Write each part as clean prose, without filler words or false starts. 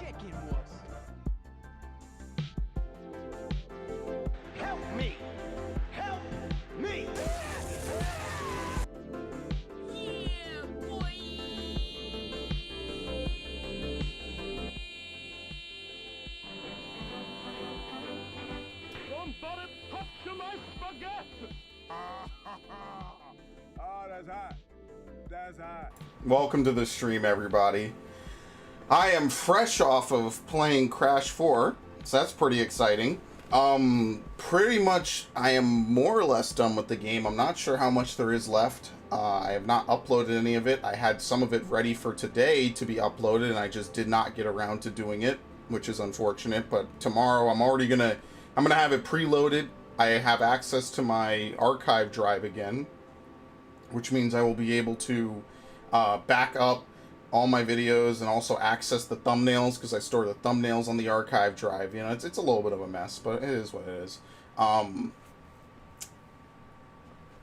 chicken was. Help me! Help me! Yeah, boy! Somebody touch my spaghetti! Oh, that's hot. That's hot. Welcome to the stream, everybody. I am fresh off of playing Crash 4, so that's pretty exciting. Pretty much, I am more or less done with the game. I'm not sure how much there is left. I have not uploaded any of it. I had some of it ready for today to be uploaded, and I just did not get around to doing it, which is unfortunate. But tomorrow, I'm gonna have it preloaded. I have access to my archive drive again, which means I will be able to back up all my videos and also access the thumbnails, because I store the thumbnails on the archive drive. You know, it's a little bit of a mess, but it is what it is.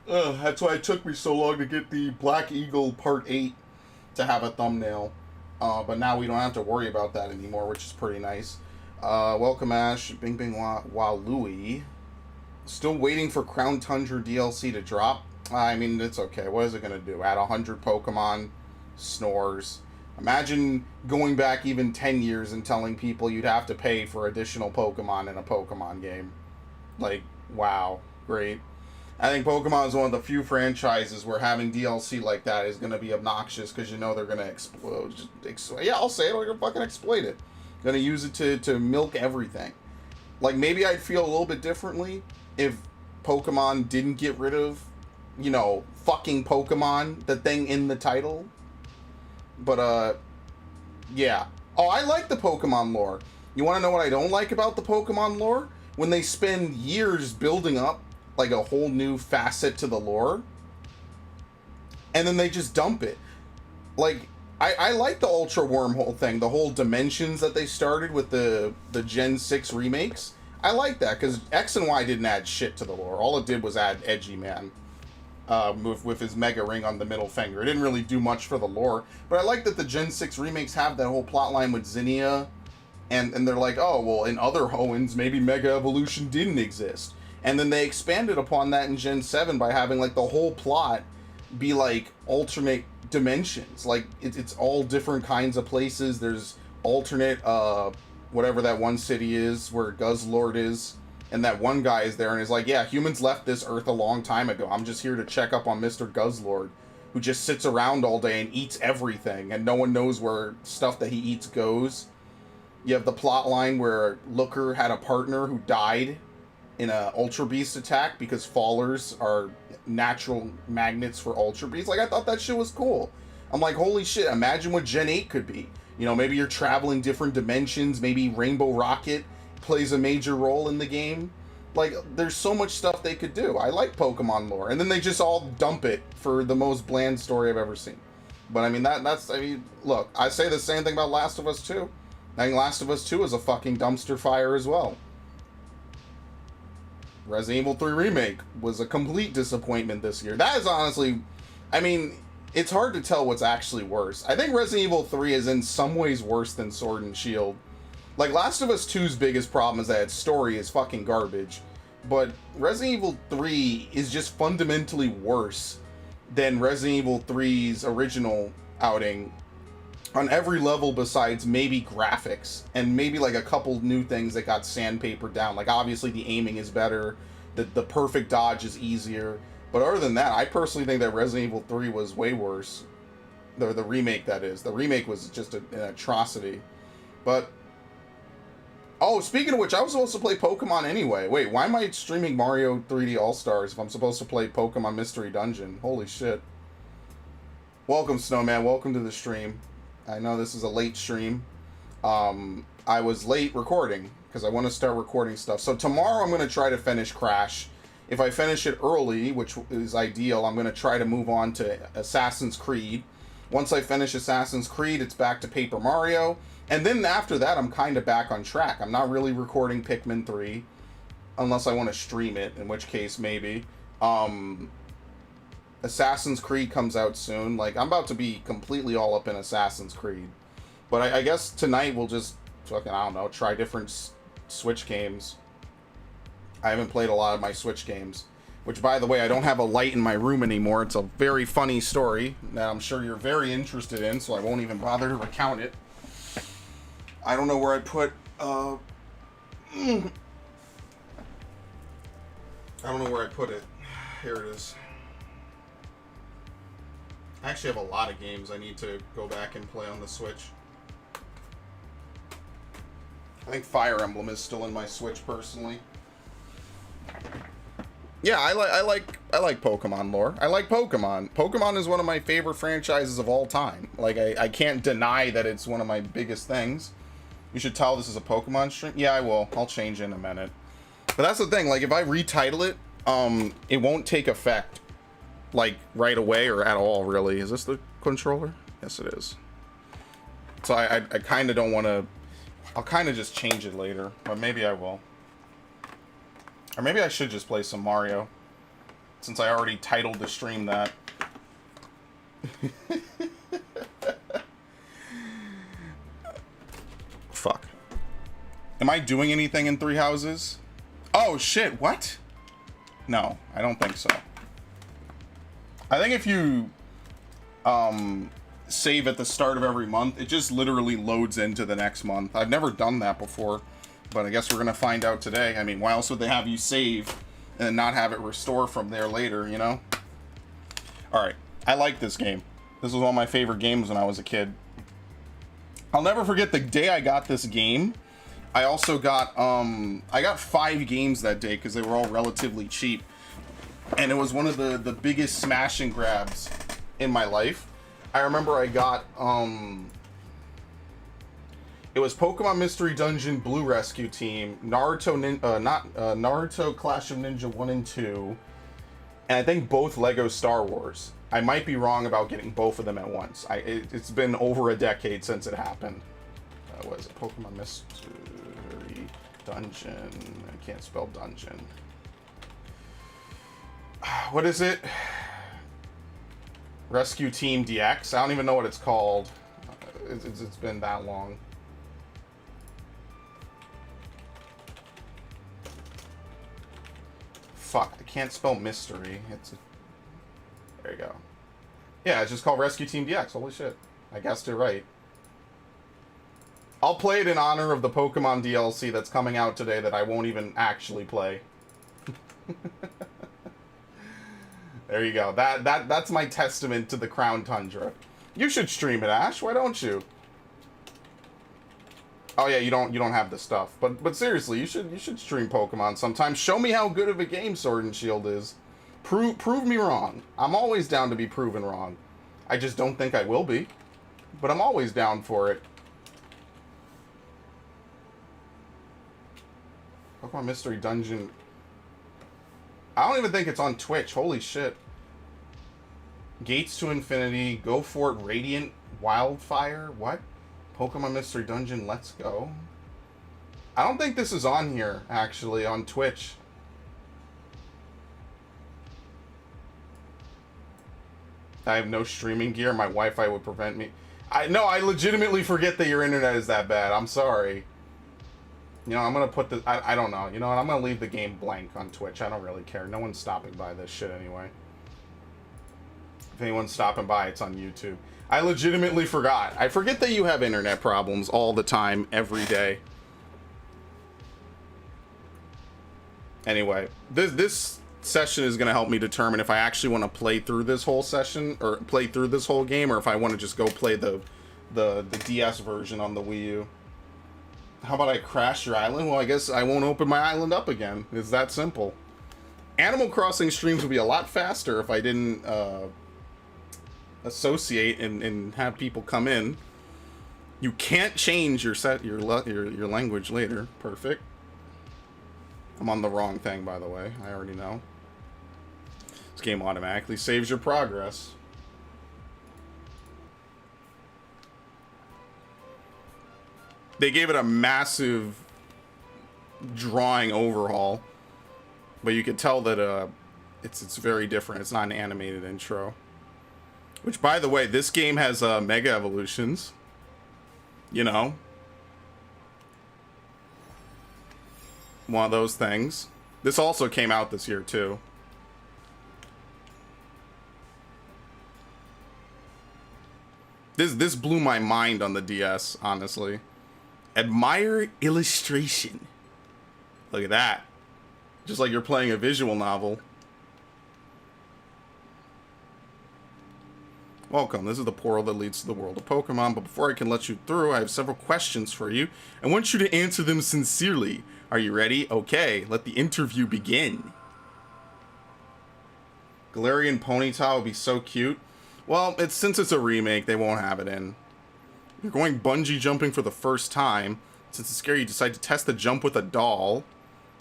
That's why it took me so long to get the Black Eagle Part 8 to have a thumbnail. But now we don't have to worry about that anymore, which is pretty nice. Welcome, Ash. Bing Bing Wa Louie. Still waiting for Crown Tundra DLC to drop. I mean, it's okay. What is it going to do? Add 100 Pokemon? Snores. Imagine going back even 10 years and telling people you'd have to pay for additional Pokemon in a Pokemon game. Like, wow. Great. I think Pokemon is one of the few franchises where having DLC like that is going to be obnoxious, because you know they're going to explode. Yeah, I'll say it. They're going to fucking exploit it. Going to use it to milk everything. Like, maybe I'd feel a little bit differently if Pokemon didn't get rid of, you know, fucking Pokemon, the thing in the title. But, yeah. Oh, I like the Pokemon lore. You want to know what I don't like about the Pokemon lore? When they spend years building up, like, a whole new facet to the lore, and then they just dump it. Like, I like the Ultra Wormhole thing, the whole dimensions that they started with the Gen 6 remakes. I like that, because X and Y didn't add shit to the lore. All it did was add Edgy Man. With his Mega Ring on the middle finger. It didn't really do much for the lore, but I like that the Gen 6 remakes have that whole plotline with Zinnia, and they're like, oh, well, in other Hoenns, maybe Mega Evolution didn't exist. And then they expanded upon that in Gen 7 by having, like, the whole plot be, like, alternate dimensions. Like, it's all different kinds of places. There's alternate, whatever that one city is, where Guzzlord is. And that one guy is there and is like, yeah, humans left this Earth a long time ago. I'm just here to check up on Mr. Guzzlord, who just sits around all day and eats everything, and no one knows where stuff that he eats goes. You have the plot line where Looker had a partner who died in a Ultra Beast attack because fallers are natural magnets for Ultra Beasts. Like, I thought that shit was cool. I'm like, holy shit, imagine what Gen 8 could be. You know, maybe you're traveling different dimensions, maybe Rainbow Rocket plays a major role in the game. Like, there's so much stuff they could do. I like Pokemon lore, and then they just all dump it for the most bland story I've ever seen. But I mean, I mean, look, I say the same thing about Last of Us 2. I think Last of Us 2 is a fucking dumpster fire as well. Resident Evil 3 Remake was a complete disappointment this year. That is honestly, I mean, it's hard to tell what's actually worse. I think Resident Evil 3 is in some ways worse than Sword and Shield. Like, Last of Us 2's biggest problem is that its story is fucking garbage. But Resident Evil 3 is just fundamentally worse than Resident Evil 3's original outing on every level besides maybe graphics. And maybe, like, a couple new things that got sandpapered down. Like, obviously the aiming is better. The perfect dodge is easier. But other than that, I personally think that Resident Evil 3 was way worse. The remake, that is. The remake was just an atrocity. But... oh, speaking of which, I was supposed to play Pokemon anyway. Wait, why am I streaming Mario 3D All-Stars if I'm supposed to play Pokemon Mystery Dungeon? Holy shit. Welcome, Snowman. Welcome to the stream. I know this is a late stream. I was late recording because I want to start recording stuff. So tomorrow I'm going to try to finish Crash. If I finish it early, which is ideal, I'm going to try to move on to Assassin's Creed. Once I finish Assassin's Creed, it's back to Paper Mario. And then after that, I'm kind of back on track. I'm not really recording Pikmin 3, unless I want to stream it, in which case, maybe. Assassin's Creed comes out soon. Like, I'm about to be completely all up in Assassin's Creed. But I guess tonight we'll just fucking, I don't know, try different Switch games. I haven't played a lot of my Switch games. Which, by the way, I don't have a light in my room anymore. It's a very funny story that I'm sure you're very interested in, so I won't even bother to recount it. I don't know where I put, I don't know where I put it. Here it is. I actually have a lot of games I need to go back and play on the Switch. I think Fire Emblem is still in my Switch, personally. Yeah, I like Pokemon lore. I like Pokemon. Pokemon is one of my favorite franchises of all time. Like, I can't deny that it's one of my biggest things. You should tell this is a Pokemon stream. Yeah, I will. I'll change in a minute. But that's the thing. Like, if I retitle it, it won't take effect, like, right away or at all, really. Is this the controller? Yes, it is. So I kind of don't want to... I'll kind of just change it later. But maybe I will. Or maybe I should just play some Mario, since I already titled the stream that. Fuck. Am I doing anything in Three Houses? Oh, shit, what? No, I don't think so. I think if you save at the start of every month, it just literally loads into the next month. I've never done that before. But I guess we're going to find out today. I mean, why else would they have you save and not have it restore from there later, you know? Alright, I like this game. This was one of my favorite games when I was a kid. I'll never forget the day I got this game. I also got, I got 5 games that day because they were all relatively cheap. And it was one of the biggest smash and grabs in my life. I remember I got, it was Pokemon Mystery Dungeon Blue Rescue Team, Naruto Clash of Ninja 1 and 2, and I think both Lego Star Wars. I might be wrong about getting both of them at once. It's been over a decade since it happened. What is it? Pokemon Mystery Dungeon. I can't spell dungeon. What is it? Rescue Team DX? I don't even know what it's called. It's been that long. Fuck, I can't spell mystery. There you go. Yeah, it's just called Rescue Team DX. Holy shit. I guessed it right. I'll play it in honor of the Pokemon DLC that's coming out today that I won't even actually play. There you go. That's my testament to the Crown Tundra. You should stream it, Ash. Why don't you? Oh yeah, you don't have the stuff. But seriously, you should stream Pokemon sometime. Show me how good of a game Sword and Shield is. Prove me wrong. I'm always down to be proven wrong. I just don't think I will be. But I'm always down for it. Pokemon Mystery Dungeon. I don't even think it's on Twitch. Holy shit. Gates to Infinity. Go for it. Radiant Wildfire. What? Pokemon Mystery Dungeon. Let's go. I don't think this is on here, actually, on Twitch. I have no streaming gear. My Wi-Fi would prevent me. No, I legitimately forget that your internet is that bad. I'm sorry. You know, I'm going to put the... I don't know. You know what? I'm going to leave the game blank on Twitch. I don't really care. No one's stopping by this shit anyway. If anyone's stopping by, it's on YouTube. I legitimately forgot. I forget that you have internet problems all the time, every day. Anyway, this session is going to help me determine if I actually want to play through this whole session, or play through this whole game, or if I want to just go play the DS version on the Wii U. How about I crash your island? Well, I guess I won't open my island up again. It's that simple. Animal Crossing streams would be a lot faster if I didn't associate and have people come in. You can't change your language later. Perfect. I'm on the wrong thing, by the way. I already know. This game automatically saves your progress. They gave it a massive drawing overhaul, but you could tell that it's very different. It's not an animated intro. Which, by the way, this game has Mega Evolutions. You know, one of those things. This also came out this year too. This blew my mind on the DS, honestly. Admire illustration. Look at that. Just like you're playing a visual novel. Welcome, this is the portal that leads to the world of Pokemon, but before I can let you through, I have several questions for you. I want you to answer them sincerely. Are you ready? Okay, let the interview begin. Galarian Ponyta would be so cute. Well, since it's a remake, they won't have it in. You're going bungee jumping for the first time. Since it's scary, you decide to test the jump with a doll.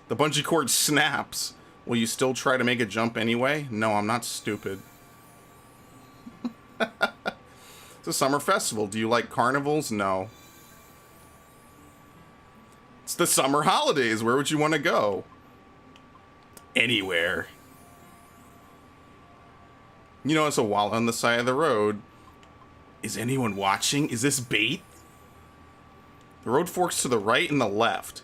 The bungee cord snaps. Will you still try to make a jump anyway? No, I'm not stupid. It's a summer festival. Do you like carnivals? No. It's the summer holidays. Where would you want to go? Anywhere. You notice a wallet on the side of the road. Is anyone watching? Is this bait? The road forks to the right and the left.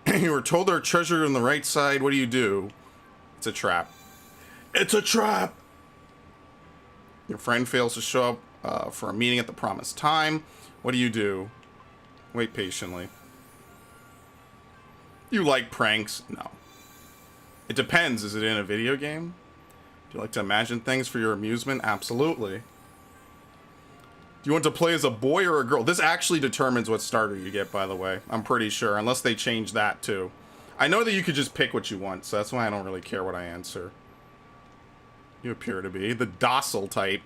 You were told there are treasure on the right side. What do you do? It's a trap. It's a trap! Your friend fails to show up for a meeting at the promised time. What do you do? Wait patiently. You like pranks? No. It depends. Is it in a video game? Do you like to imagine things for your amusement? Absolutely. Do you want to play as a boy or a girl? This actually determines what starter you get, by the way. I'm pretty sure, unless they change that too. I know that you could just pick what you want, so that's why I don't really care what I answer. You appear to be the docile type.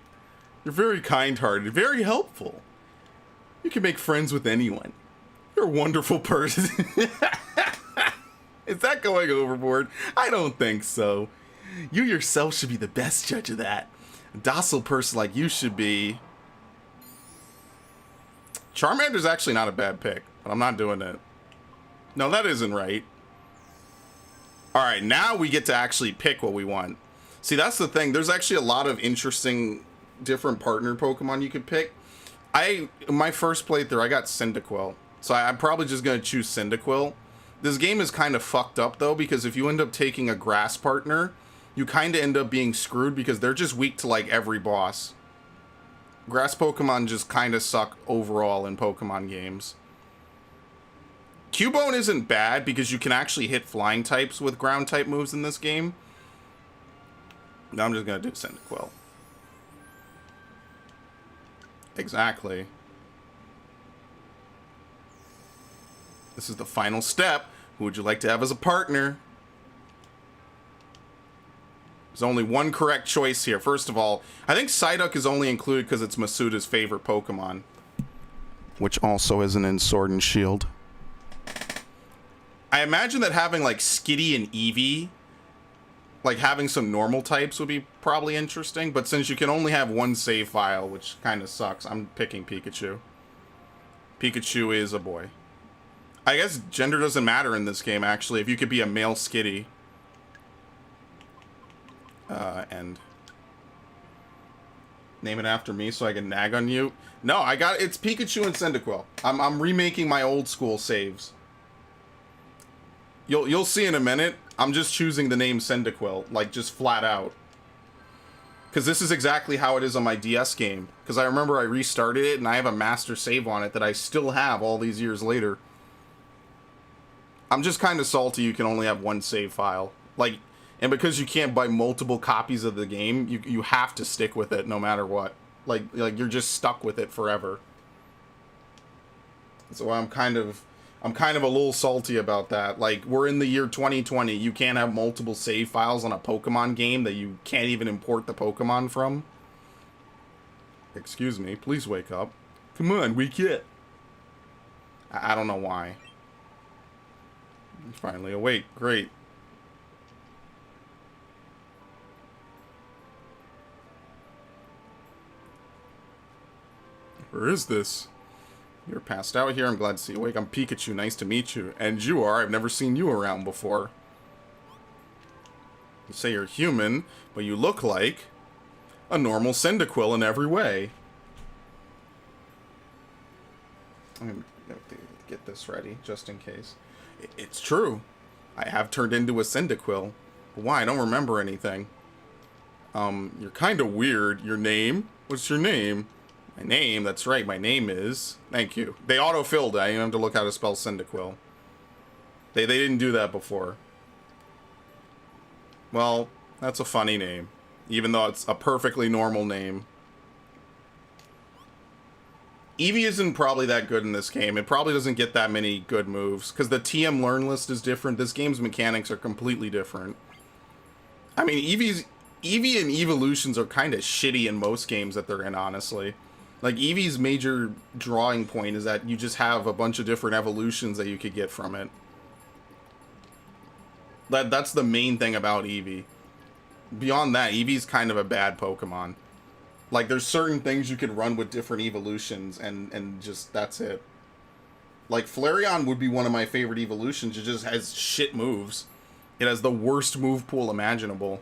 You're very kind-hearted, very helpful. You can make friends with anyone. You're a wonderful person. Is that going overboard? I don't think so. You yourself should be the best judge of that. A docile person like you should be. Charmander's actually not a bad pick, but I'm not doing it. No, that isn't right. Alright, now we get to actually pick what we want. See, that's the thing. There's actually a lot of interesting different partner Pokemon you could pick. My first playthrough, I got Cyndaquil. So I'm probably just going to choose Cyndaquil. This game is kind of fucked up, though, because if you end up taking a grass partner, you kind of end up being screwed because they're just weak to, like, every boss. Grass Pokemon just kind of suck overall in Pokemon games. Cubone isn't bad because you can actually hit flying types with ground type moves in this game. No, I'm just going to do Cyndaquil. Exactly. This is the final step. Who would you like to have as a partner? There's only one correct choice here. First of all, I think Psyduck is only included because it's Masuda's favorite Pokemon. Which also isn't in Sword and Shield. I imagine that having like Skitty and Eevee, like having some normal types would be probably interesting. But since you can only have one save file, which kind of sucks, I'm picking Pikachu. Pikachu is a boy. I guess gender doesn't matter in this game, actually. If you could be a male Skitty. And name it after me so I can nag on you. No, it's Pikachu and Cyndaquil. I'm remaking my old school saves. You'll see in a minute. I'm just choosing the name Cyndaquil, like just flat out. Because this is exactly how it is on my DS game. Because I remember I restarted it and I have a master save on it that I still have all these years later. I'm just kind of salty you can only have one save file. Like, and because you can't buy multiple copies of the game, you have to stick with it no matter what. Like you're just stuck with it forever. So I'm kind of a little salty about that. Like, we're in the year 2020. You can't have multiple save files on a Pokemon game that you can't even import the Pokemon from. Excuse me, please wake up. Come on, wake up. I don't know why. Finally awake. Great. Where is this? You're passed out here. I'm glad to see you awake. I'm Pikachu. Nice to meet you. And you are. I've never seen you around before. You say you're human, but you look like a normal Cyndaquil in every way. I'm going to get this ready, just in case. It's true. I have turned into a Cyndaquil. But why? I don't remember anything. You're kind of weird. Your name? What's your name? My name? That's right. My name is... Thank you. They auto-filled it. I didn't have to look how to spell Cyndaquil. They didn't do that before. Well, that's a funny name. Even though it's a perfectly normal name. Eevee isn't probably that good in this game. It probably doesn't get that many good moves. Because the TM learn list is different. This game's mechanics are completely different. I mean, Eevee and evolutions are kind of shitty in most games that they're in, honestly. Like, Eevee's major drawing point is that you just have a bunch of different evolutions that you could get from it. That's the main thing about Eevee. Beyond that, Eevee's kind of a bad Pokemon. Like, there's certain things you could run with different evolutions, and just, that's it. Like, Flareon would be one of my favorite evolutions. It just has shit moves. It has the worst move pool imaginable.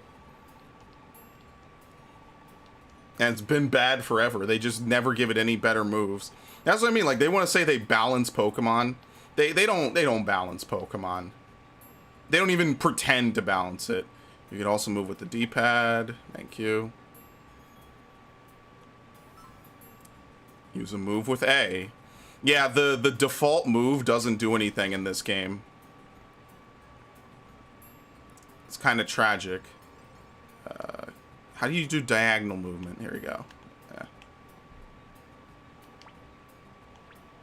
And it's been bad forever. They just never give it any better moves. That's what I mean. Like, they want to say they balance Pokemon. They don't balance Pokemon. They don't even pretend to balance it. You can also move with the D-pad. Thank you. Use a move with A. Yeah, the default move doesn't do anything in this game. It's kind of tragic. How do you do diagonal movement? Here we go. Yeah.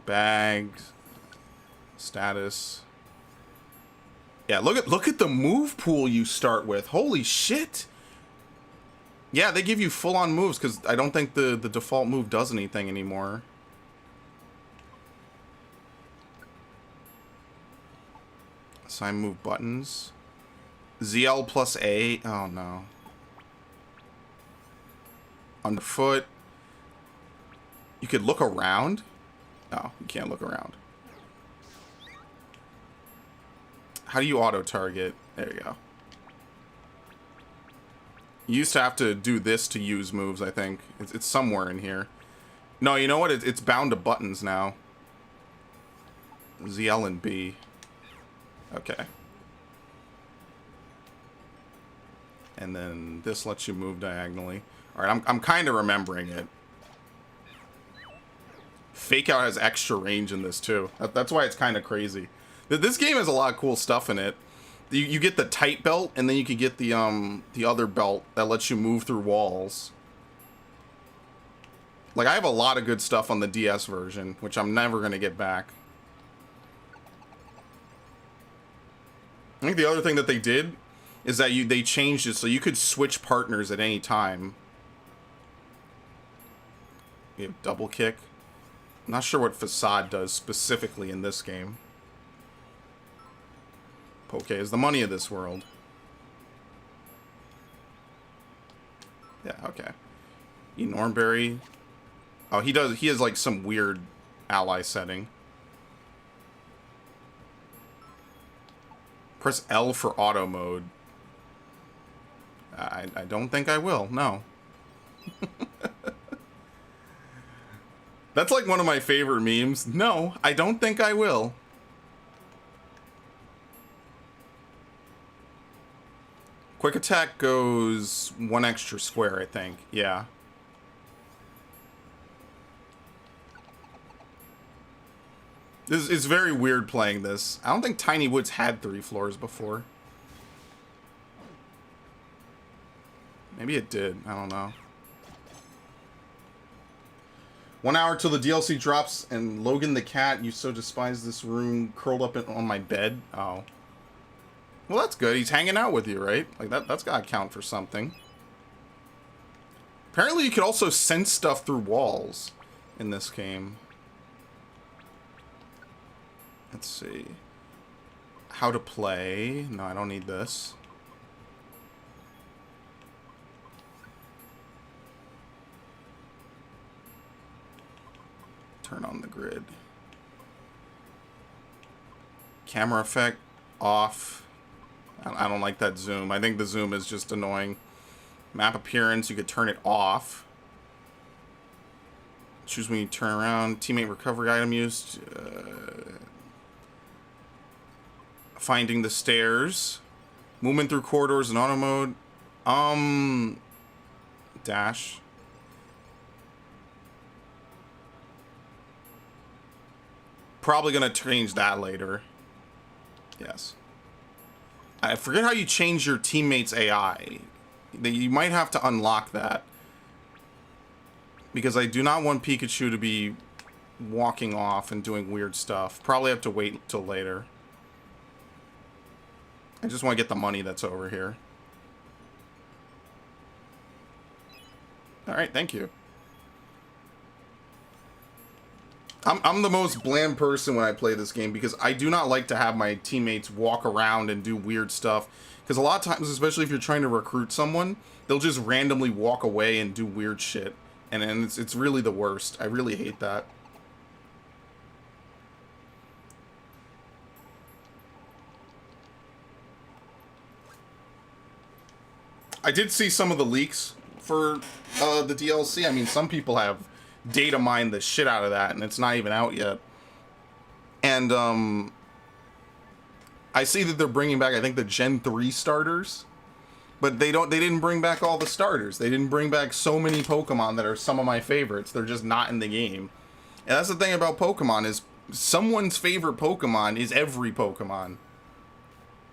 Bags. Status. Yeah, look at the move pool you start with. Holy shit. Yeah, they give you full-on moves because I don't think the default move does anything anymore. Assign move buttons. ZL plus A. Oh, no. Underfoot. You could look around? No, you can't look around. How do you auto-target? There you go. You used to have to do this to use moves, I think. It's somewhere in here. No, you know what? It's bound to buttons now. ZL and B. Okay. And then this lets you move diagonally. Alright, I'm kind of remembering it. Fake Out has extra range in this, too. That's why it's kind of crazy. This game has a lot of cool stuff in it. You get the tight belt, and then you can get the other belt that lets you move through walls. Like, I have a lot of good stuff on the DS version, which I'm never going to get back. I think the other thing that they did is that they changed it so you could switch partners at any time. You have double kick. I'm not sure what Facade does specifically in this game. Poke is the money of this world. Yeah, okay. Enormberry. Oh, he has like some weird ally setting. Press L for auto mode. I don't think I will, no. That's like one of my favorite memes. No, I don't think I will. Quick attack goes 1 extra square, I think. Yeah. This is very weird playing this. I don't think Tiny Woods had 3 floors before. Maybe it did. I don't know. 1 hour till the DLC drops, and Logan the cat, you so despise this room, curled up on my bed. Oh. Well, that's good. He's hanging out with you, right? Like, that's gotta count for something. Apparently, you could also sense stuff through walls in this game. Let's see. How to play. No, I don't need this. Turn on the grid. Camera effect off. I don't like that zoom. I think the zoom is just annoying. Map appearance, you could turn it off. Choose when you turn around. Teammate recovery item used. Finding the stairs. Movement through corridors in auto mode. Dash. Probably gonna change that later. Yes. I forget how you change your teammates' AI. You might have to unlock that. Because I do not want Pikachu to be walking off and doing weird stuff. Probably have to wait till later. I just want to get the money that's over here. Alright, thank you. I'm the most bland person when I play this game because I do not like to have my teammates walk around and do weird stuff. Because a lot of times, especially if you're trying to recruit someone, they'll just randomly walk away and do weird shit. And it's really the worst. I really hate that. I did see some of the leaks for the DLC. I mean, some people have data mined the shit out of that, and it's not even out yet. And I see that they're bringing back, I think, the Gen 3 starters, but they didn't bring back all the starters. They didn't bring back so many Pokemon that are some of my favorites. They're just not in the game. And that's the thing about Pokemon is someone's favorite Pokemon is every Pokemon.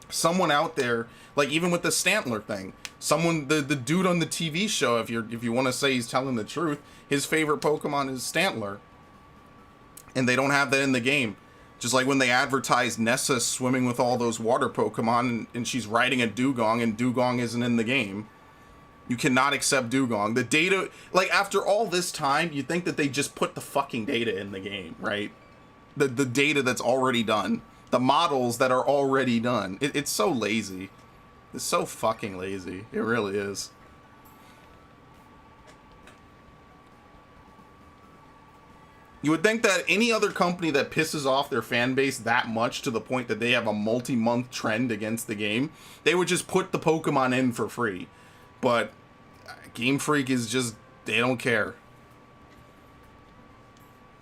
Someone out there, like even with the Stantler thing, someone, the dude on the TV show, if you want to say he's telling the truth, his favorite Pokemon is Stantler. And they don't have that in the game. Just like when they advertised Nessa swimming with all those water Pokemon and she's riding a Dugong and Dugong isn't in the game. You cannot accept Dugong. The data, like after all this time, you'd think that they just put the fucking data in the game, right? The data that's already done. The models that are already done. It's so lazy. It's so fucking lazy. It really is. You would think that any other company that pisses off their fan base that much to the point that they have a multi-month trend against the game, they would just put the Pokemon in for free. But Game Freak is just, they don't care.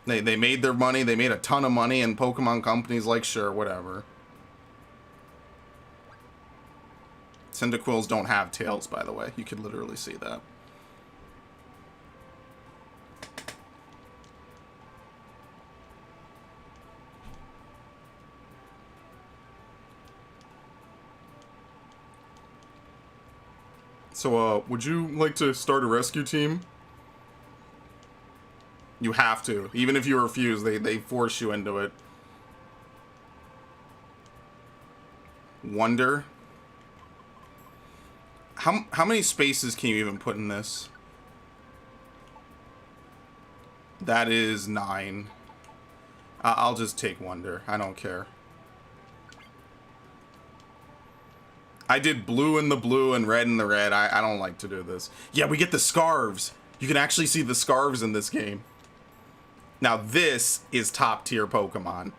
They made their money, they made a ton of money, and Pokemon companies like, sure, whatever. Cyndaquils don't have tails, by the way. You could literally see that. So, would you like to start a rescue team? You have to. Even if you refuse, they force you into it. Wonder. How many spaces can you even put in this? That is 9. I'll just take Wonder. I don't care. I did blue in the blue and red in the red. I don't like to do this. Yeah, we get the scarves. You can actually see the scarves in this game. Now this is top tier Pokemon.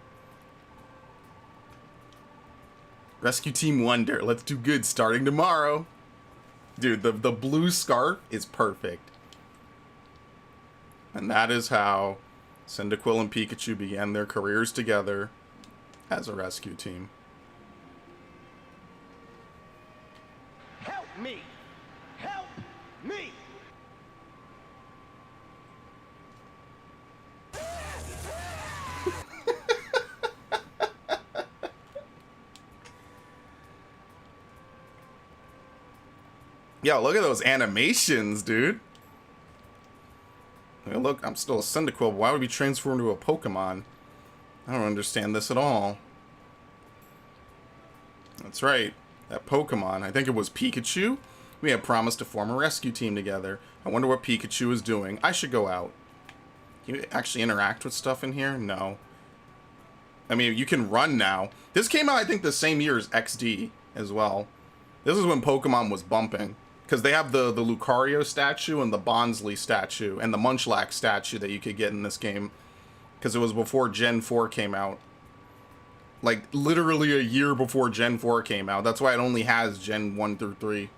Rescue Team Wonder. Let's do good starting tomorrow. Dude, the blue scarf is perfect. And that is how Cyndaquil and Pikachu began their careers together as a rescue team. Help me! Help me! Yo, look at those animations, dude. I mean, look, I'm still a Cyndaquil. Why would we transform into a Pokemon? I don't understand this at all. That's right. That Pokemon, I think it was Pikachu. We had promised to form a rescue team together. I wonder what Pikachu is doing. I should go out. Can you actually interact with stuff in here? No. I mean, you can run now. This came out, I think, the same year as XD as well. This is when Pokemon was bumping. Because they have the Lucario statue and the Bonsly statue and the Munchlax statue that you could get in this game. Because it was before Gen 4 came out. Like, literally a year before Gen 4 came out. That's why it only has Gen 1 through 3.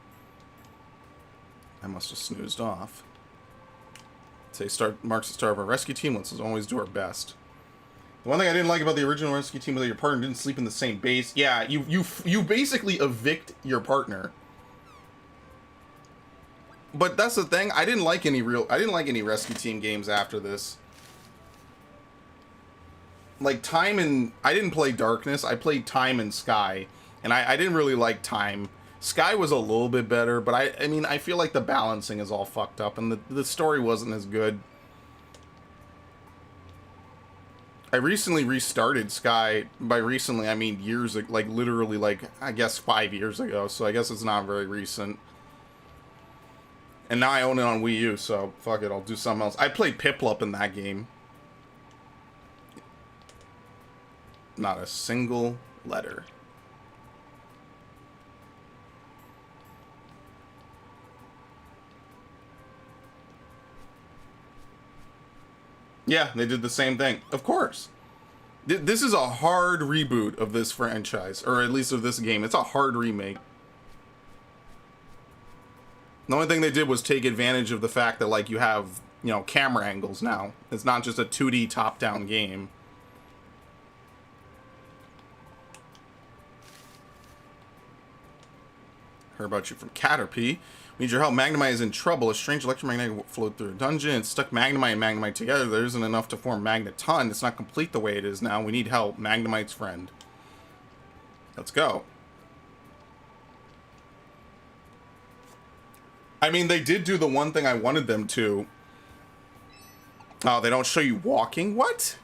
I must have snoozed off. Say, marks the start of our rescue team. Let's always do our best. The one thing I didn't like about the original rescue team was that your partner didn't sleep in the same base. Yeah, you basically evict your partner. But that's the thing. I didn't like any rescue team games after this. Like Time and I didn't play Darkness. I played Time and Sky, and I didn't really like Time. Sky was a little bit better, but I mean I feel like the balancing is all fucked up, and the story wasn't as good. I recently restarted Sky. By recently, I mean years, like literally, like I guess 5 years ago. So I guess it's not very recent. And now I own it on Wii U, so fuck it, I'll do something else. I played Piplup in that game. Not a single letter. Yeah, they did the same thing. Of course. This is a hard reboot of this franchise, or at least of this game. It's a hard remake. The only thing they did was take advantage of the fact that, like, you have, you know, camera angles now. It's not just a 2D top-down game. Heard about you from Caterpie. We need your help. Magnemite is in trouble. A strange electromagnetic flowed through a dungeon. It's stuck Magnemite and Magnemite together. There isn't enough to form Magneton. It's not complete the way it is now. We need help. Magnemite's friend. Let's go. I mean, they did do the one thing I wanted them to. Oh, they don't show you walking? What?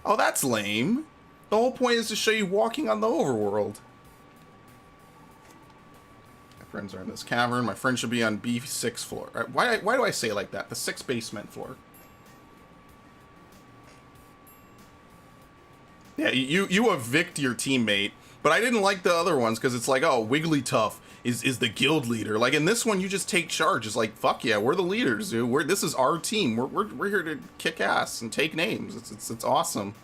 Oh, that's lame. The whole point is to show you walking on the overworld. Friends are in this cavern. My friend should be on B6 floor. Why do I say it like that? The 6th basement floor. Yeah, you evict your teammate, but I didn't like the other ones because it's like, oh, Wigglytuff is the guild leader. Like in this one, you just take charge. It's like, fuck yeah, we're the leaders, dude. This is our team. We're here to kick ass and take names. It's awesome.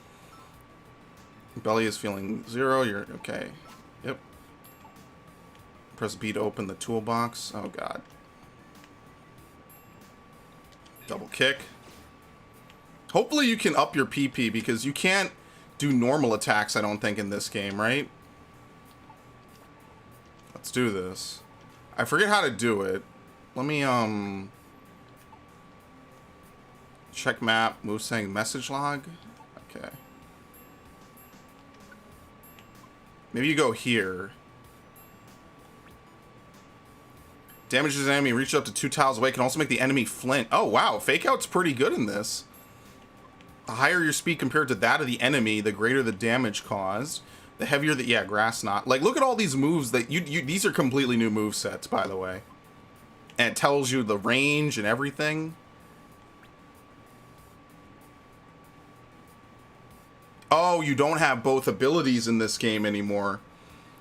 Belly is feeling 0. You're okay. Yep. Press B to open the toolbox. Oh god. Double kick. Hopefully you can up your PP because you can't do normal attacks, I don't think, in this game, right? Let's do this. I forget how to do it. Let me check map, move saying message log. Okay. Maybe you go here. Damages an enemy, reach up to 2 tiles away, can also make the enemy flint. Oh, wow. Fake Out's pretty good in this. The higher your speed compared to that of the enemy, the greater the damage caused. The heavier the... Yeah, Grass Knot. Like, look at all these moves that these are completely new move sets, by the way. And it tells you the range and everything. Oh, you don't have both abilities in this game anymore.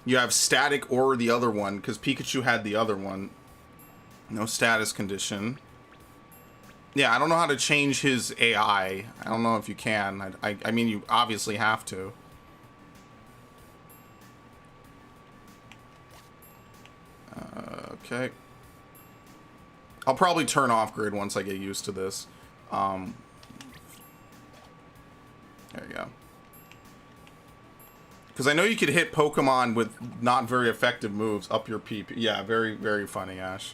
You have static or the other one, because Pikachu had the other one. No status condition. Yeah, I don't know how to change his AI. I don't know if you can. I mean, you obviously have to. Okay. I'll probably turn off grid once I get used to this. There you go. Because I know you could hit Pokemon with not very effective moves up your PP. Yeah, very, very funny, Ash.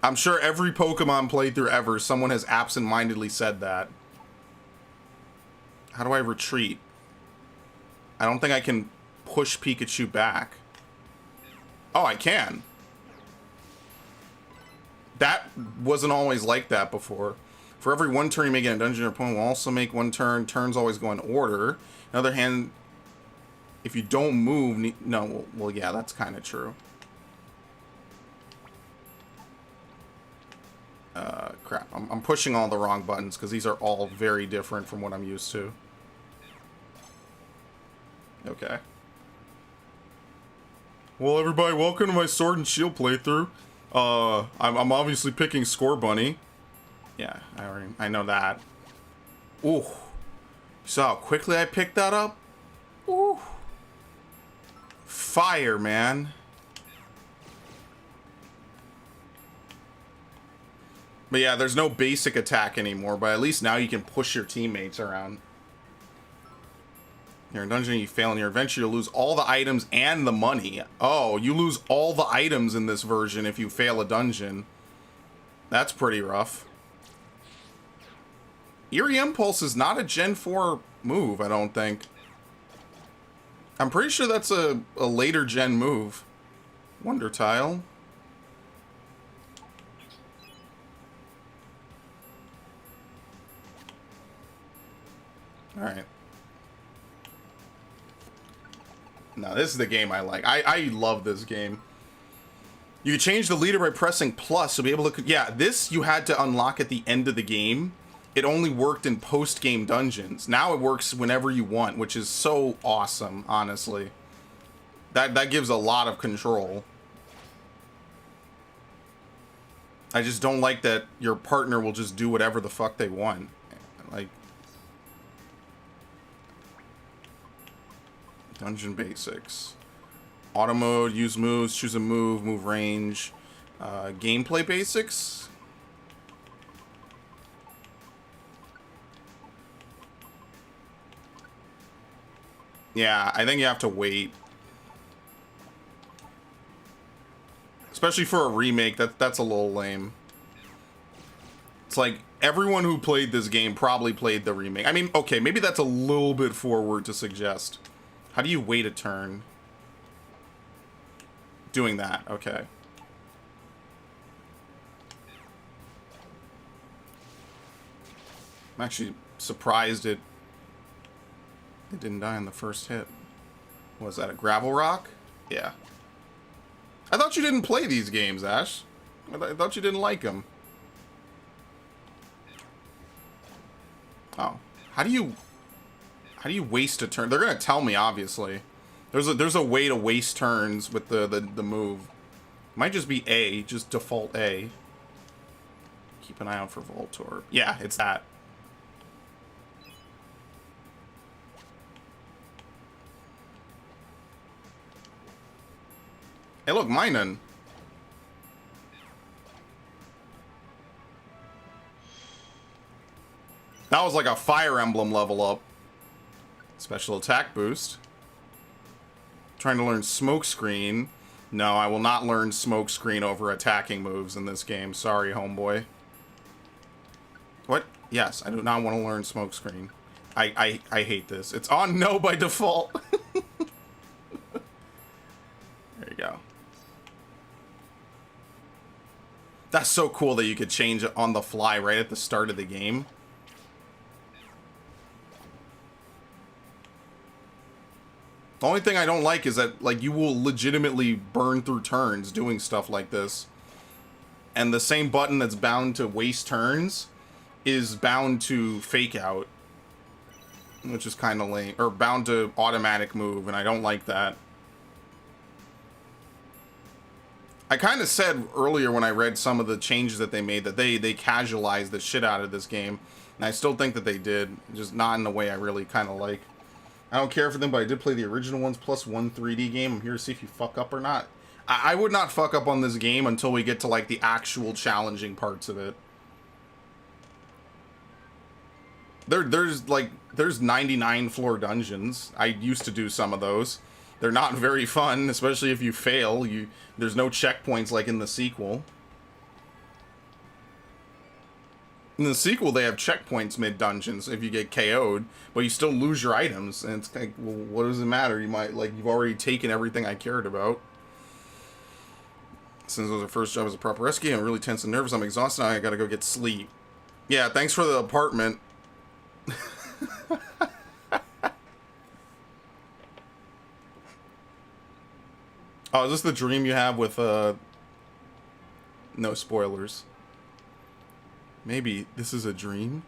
I'm sure every Pokemon playthrough ever, someone has absent-mindedly said that. How do I retreat? I don't think I can push Pikachu back. Oh, I can. That wasn't always like that before. For every 1 turn you make in a dungeon, your opponent will also make 1 turn. Turns always go in order. On the other hand, if you don't move... No, well, yeah, that's kind of true. Crap. I'm pushing all the wrong buttons because these are all very different from what I'm used to. Okay. Well, everybody, welcome to my Sword and Shield playthrough. I'm obviously picking Scorbunny. Yeah, I know that. Ooh. You saw how quickly I picked that up? Ooh. Fire, man. But yeah, there's no basic attack anymore, but at least now you can push your teammates around. You're in a dungeon, you fail in your adventure, you'll lose all the items and the money. Oh, you lose all the items in this version if you fail a dungeon. That's pretty rough. Eerie Impulse is not a Gen 4 move, I don't think. I'm pretty sure that's a later gen move. Wonder Tile. Alright. Now, this is the game I like. I love this game. You can change the leader by pressing plus to be able to... Yeah, this you had to unlock at the end of the game. It only worked in post-game dungeons. Now it works whenever you want, which is so awesome, honestly. That gives a lot of control. I just don't like that your partner will just do whatever the fuck they want. Like... Dungeon basics. Auto mode, use moves, choose a move, move range. Gameplay basics. Yeah, I think you have to wait. Especially for a remake, that's a little lame. It's like, everyone who played this game probably played the remake. I mean, okay, maybe that's a little bit forward to suggest. How do you wait a turn? Doing that, okay. I'm actually surprised it didn't die on the first hit. Was that a gravel rock? Yeah. I thought you didn't play these games, Ash. I thought you didn't like them. Oh. How do you waste a turn? They're gonna tell me, obviously. There's a way to waste turns with the move. Might just be A, just default A. Keep an eye out for Voltorb. Yeah, it's that. Hey, look, Minun. That was like a Fire Emblem level up. Special attack boost. Trying to learn Smoke Screen. No, I will not learn Smoke Screen over attacking moves in this game. Sorry, homeboy. What? Yes, I do not want to learn Smoke Screen. I hate this. It's on no by default. There you go. That's so cool that you could change it on the fly right at the start of the game. The only thing I don't like is that, like, you will legitimately burn through turns doing stuff like this. And the same button that's bound to waste turns is bound to fake out. Which is kind of lame. Or bound to automatic move, and I don't like that. I kind of said earlier when I read some of the changes that they made that they casualized the shit out of this game. And I still think that they did. Just not in the way I really kind of like. I don't care for them, but I did play the original ones plus one 3D game. I'm here to see if you fuck up or not. I would not fuck up on this game until we get to, like, the actual challenging parts of it. There's 99 floor dungeons. I used to do some of those. They're not very fun, especially if you fail. There's no checkpoints like in the sequel. In the sequel, they have checkpoints mid-dungeons if you get KO'd, but you still lose your items, and it's like, well, what does it matter? You might, like, you've already taken everything I cared about. Since it was our first job as a proper rescue, I'm really tense and nervous. I'm exhausted. Now I gotta go get sleep. Yeah, thanks for the apartment. Oh, is this the dream you have with, no spoilers. Maybe this is a dream?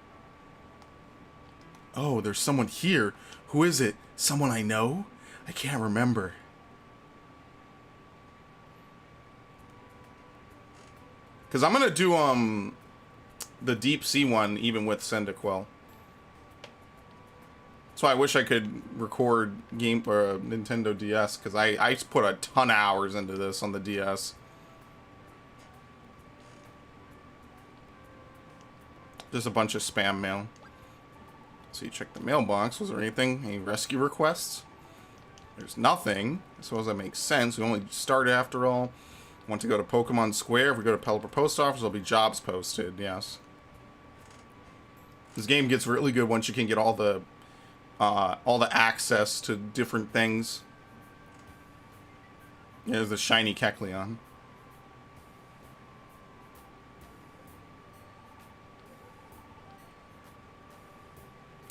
Oh, there's someone here. Who is it? Someone I know? I can't remember. Because I'm going to do, the Deep Sea one even with Cyndaquil. That's why I wish I could record game or Nintendo DS, because I put a ton of hours into this on the DS. There's a bunch of spam mail. So you check the mailbox. Was there anything? Any rescue requests? There's nothing. I suppose that makes sense. We only started after all. Want to go to Pokemon Square? If we go to Pelipper Post Office, there'll be jobs posted. Yes. This game gets really good once you can get all the access to different things. Yeah, there's the shiny Kecleon.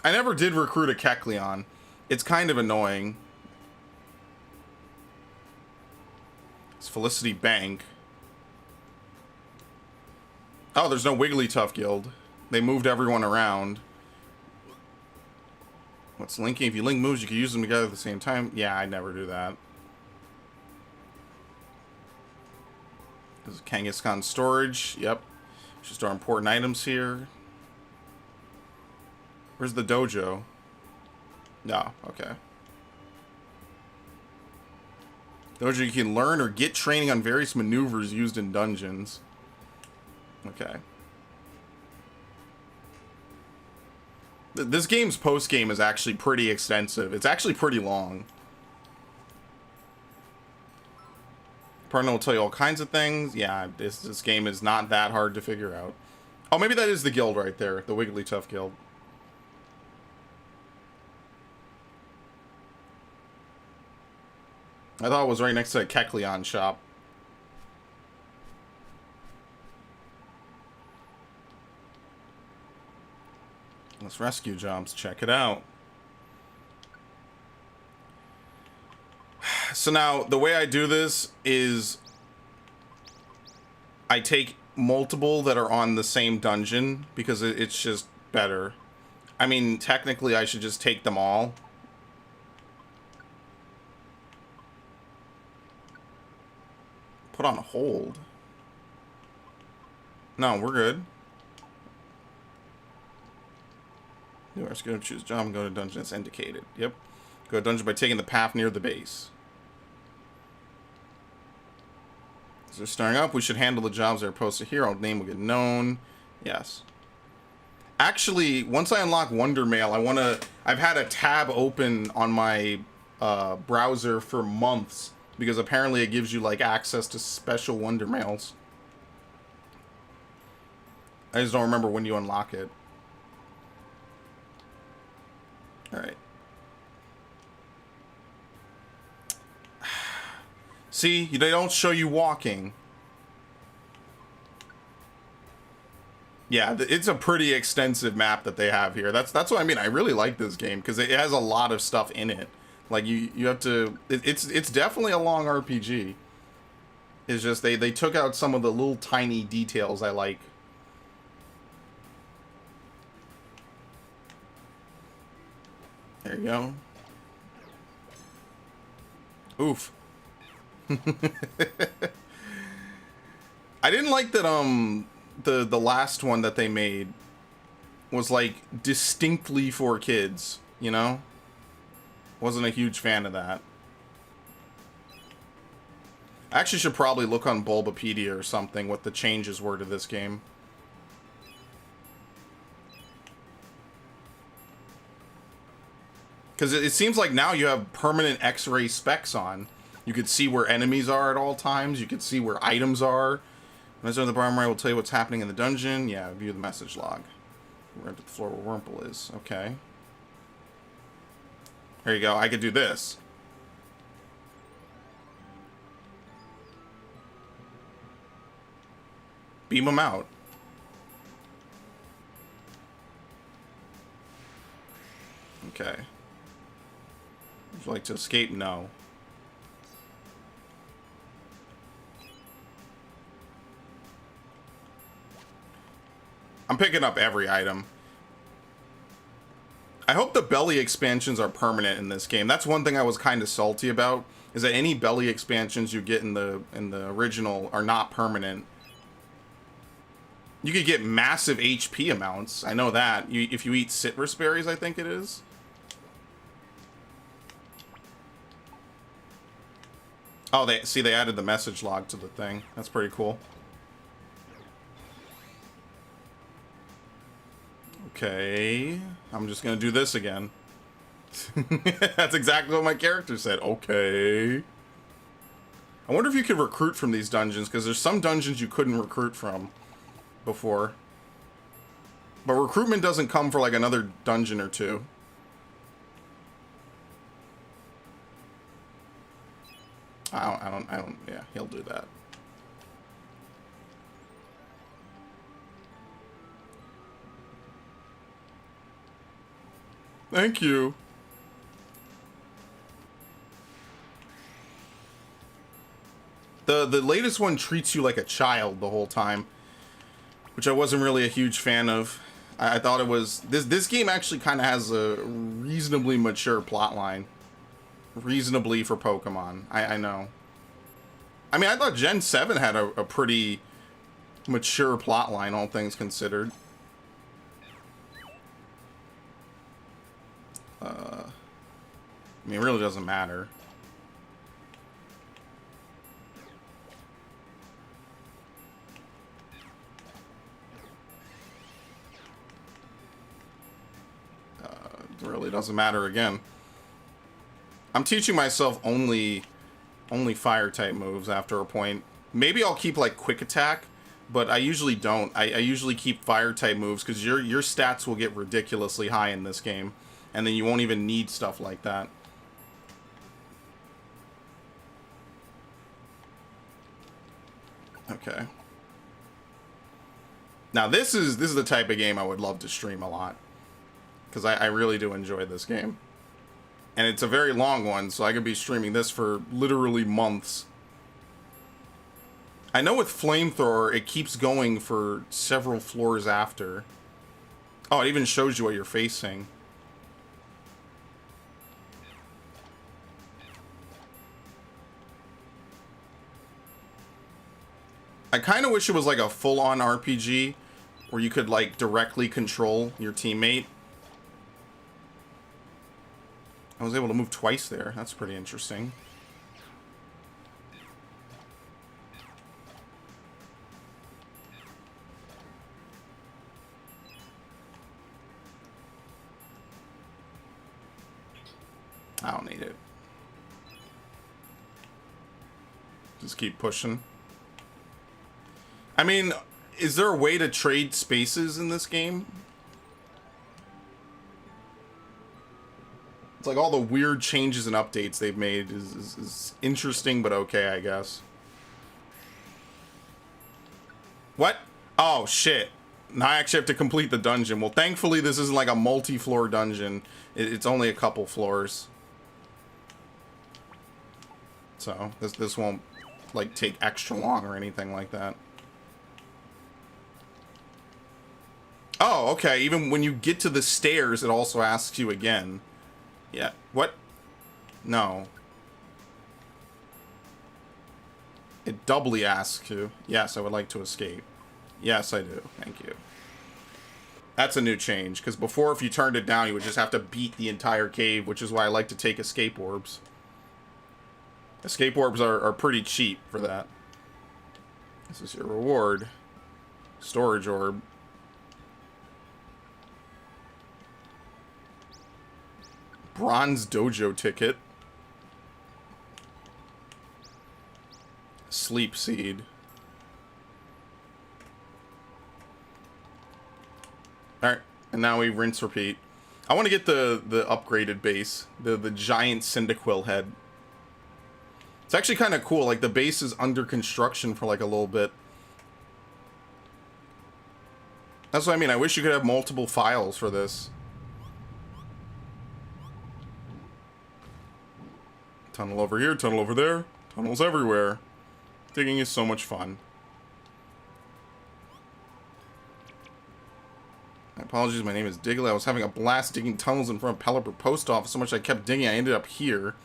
I never did recruit a Kecleon. It's kind of annoying. It's Felicity Bank. Oh, there's no Wigglytuff Guild. They moved everyone around. What's linking? If you link moves, you can use them together at the same time. Yeah, I'd never do that. This is Kangaskhan storage. Yep. Should store important items here. Where's the dojo? No, okay. Dojo, you can learn or get training on various maneuvers used in dungeons. Okay. This game's post-game is actually pretty extensive. It's actually pretty long. Partner will tell you all kinds of things. Yeah, this game is not that hard to figure out. Oh, maybe that is the guild right there. The Wigglytuff Guild. I thought it was right next to a Kecleon shop. Let's rescue jobs. Check it out. So now, the way I do this is I take multiple that are on the same dungeon because it's just better. I mean, technically, I should just take them all. Put on hold. No, we're good. You are going to choose job and go to dungeon as indicated. Yep. Go to dungeon by taking the path near the base. As they're starting up, we should handle the jobs that are posted here. Our name will get known. Yes. Actually, once I unlock Wonder Mail, I've had a tab open on my browser for months because apparently it gives you like access to special Wonder Mails. I just don't remember when you unlock it. Alright. See, they don't show you walking. Yeah, it's a pretty extensive map that they have here. That's what I mean. I really like this game because it has a lot of stuff in it. Like you have to. It's definitely a long RPG. It's just they took out some of the little tiny details I like. There you go. Oof. I didn't like that the last one that they made was like distinctly for kids, you know? Wasn't a huge fan of that. I actually should probably look on Bulbapedia or something what the changes were to this game. Because it seems like now you have permanent X-ray specs on. You could see where enemies are at all times. You could see where items are. Messenger of the Primary will tell you what's happening in the dungeon. Yeah, view the message log. We're at the floor where Wurmple is. Okay. There you go. I could do this. Beam him out. Okay. Would you like to escape? No. I'm picking up every item. I hope the belly expansions are permanent in this game. That's one thing I was kind of salty about, is that any belly expansions you get in the original are not permanent. You could get massive HP amounts. I know that. If you eat citrus berries, I think it is. Oh, they added the message log to the thing. That's pretty cool. Okay. I'm just gonna do this again. That's exactly what my character said. Okay. I wonder if you could recruit from these dungeons, because there's some dungeons you couldn't recruit from before. But recruitment doesn't come for like another dungeon or two. I don't, yeah, he'll do that. Thank you. The latest one treats you like a child the whole time, which I wasn't really a huge fan of. I thought it was this game actually kind of has a reasonably mature plotline, reasonably for Pokemon. I know. I mean, I thought Gen 7 had a pretty mature plotline, all things considered. I mean, it really doesn't matter. It really doesn't matter again. I'm teaching myself only fire type moves after a point. Maybe I'll keep like quick attack, but I usually don't. I usually keep fire type moves because your stats will get ridiculously high in this game, and then you won't even need stuff like that. Okay. Now this is the type of game I would love to stream a lot, because I really do enjoy this game. And it's a very long one, so I could be streaming this for literally months. I know with Flamethrower, it keeps going for several floors after. Oh, it even shows you what you're facing. I kind of wish it was like a full-on RPG, where you could like directly control your teammate. I was able to move twice there. That's pretty interesting. I don't need it. Just keep pushing. I mean, is there a way to trade spaces in this game? It's like all the weird changes and updates they've made is interesting, but okay, I guess. What? Oh, shit. Now I actually have to complete the dungeon. Well, thankfully, this isn't like a multi-floor dungeon. It's only a couple floors. So, this won't, like, take extra long or anything like that. Oh, okay. Even when you get to the stairs, it also asks you again. Yeah. What? No. It doubly asks you. Yes, I would like to escape. Yes, I do. Thank you. That's a new change, because before, if you turned it down, you would just have to beat the entire cave, which is why I like to take escape orbs. Escape orbs are pretty cheap for that. This is your reward. Storage orb. Bronze dojo ticket. Sleep seed. Alright, and now we rinse repeat. I want to get the upgraded base. The giant Cyndaquil head. It's actually kind of cool. Like, the base is under construction for like a little bit. That's what I mean. I wish you could have multiple files for this. Tunnel over here, tunnel over there. Tunnels everywhere. Digging is so much fun. Apologies, my name is Digley. I was having a blast digging tunnels in front of Pelipper Post Office. So much I kept digging, I ended up here.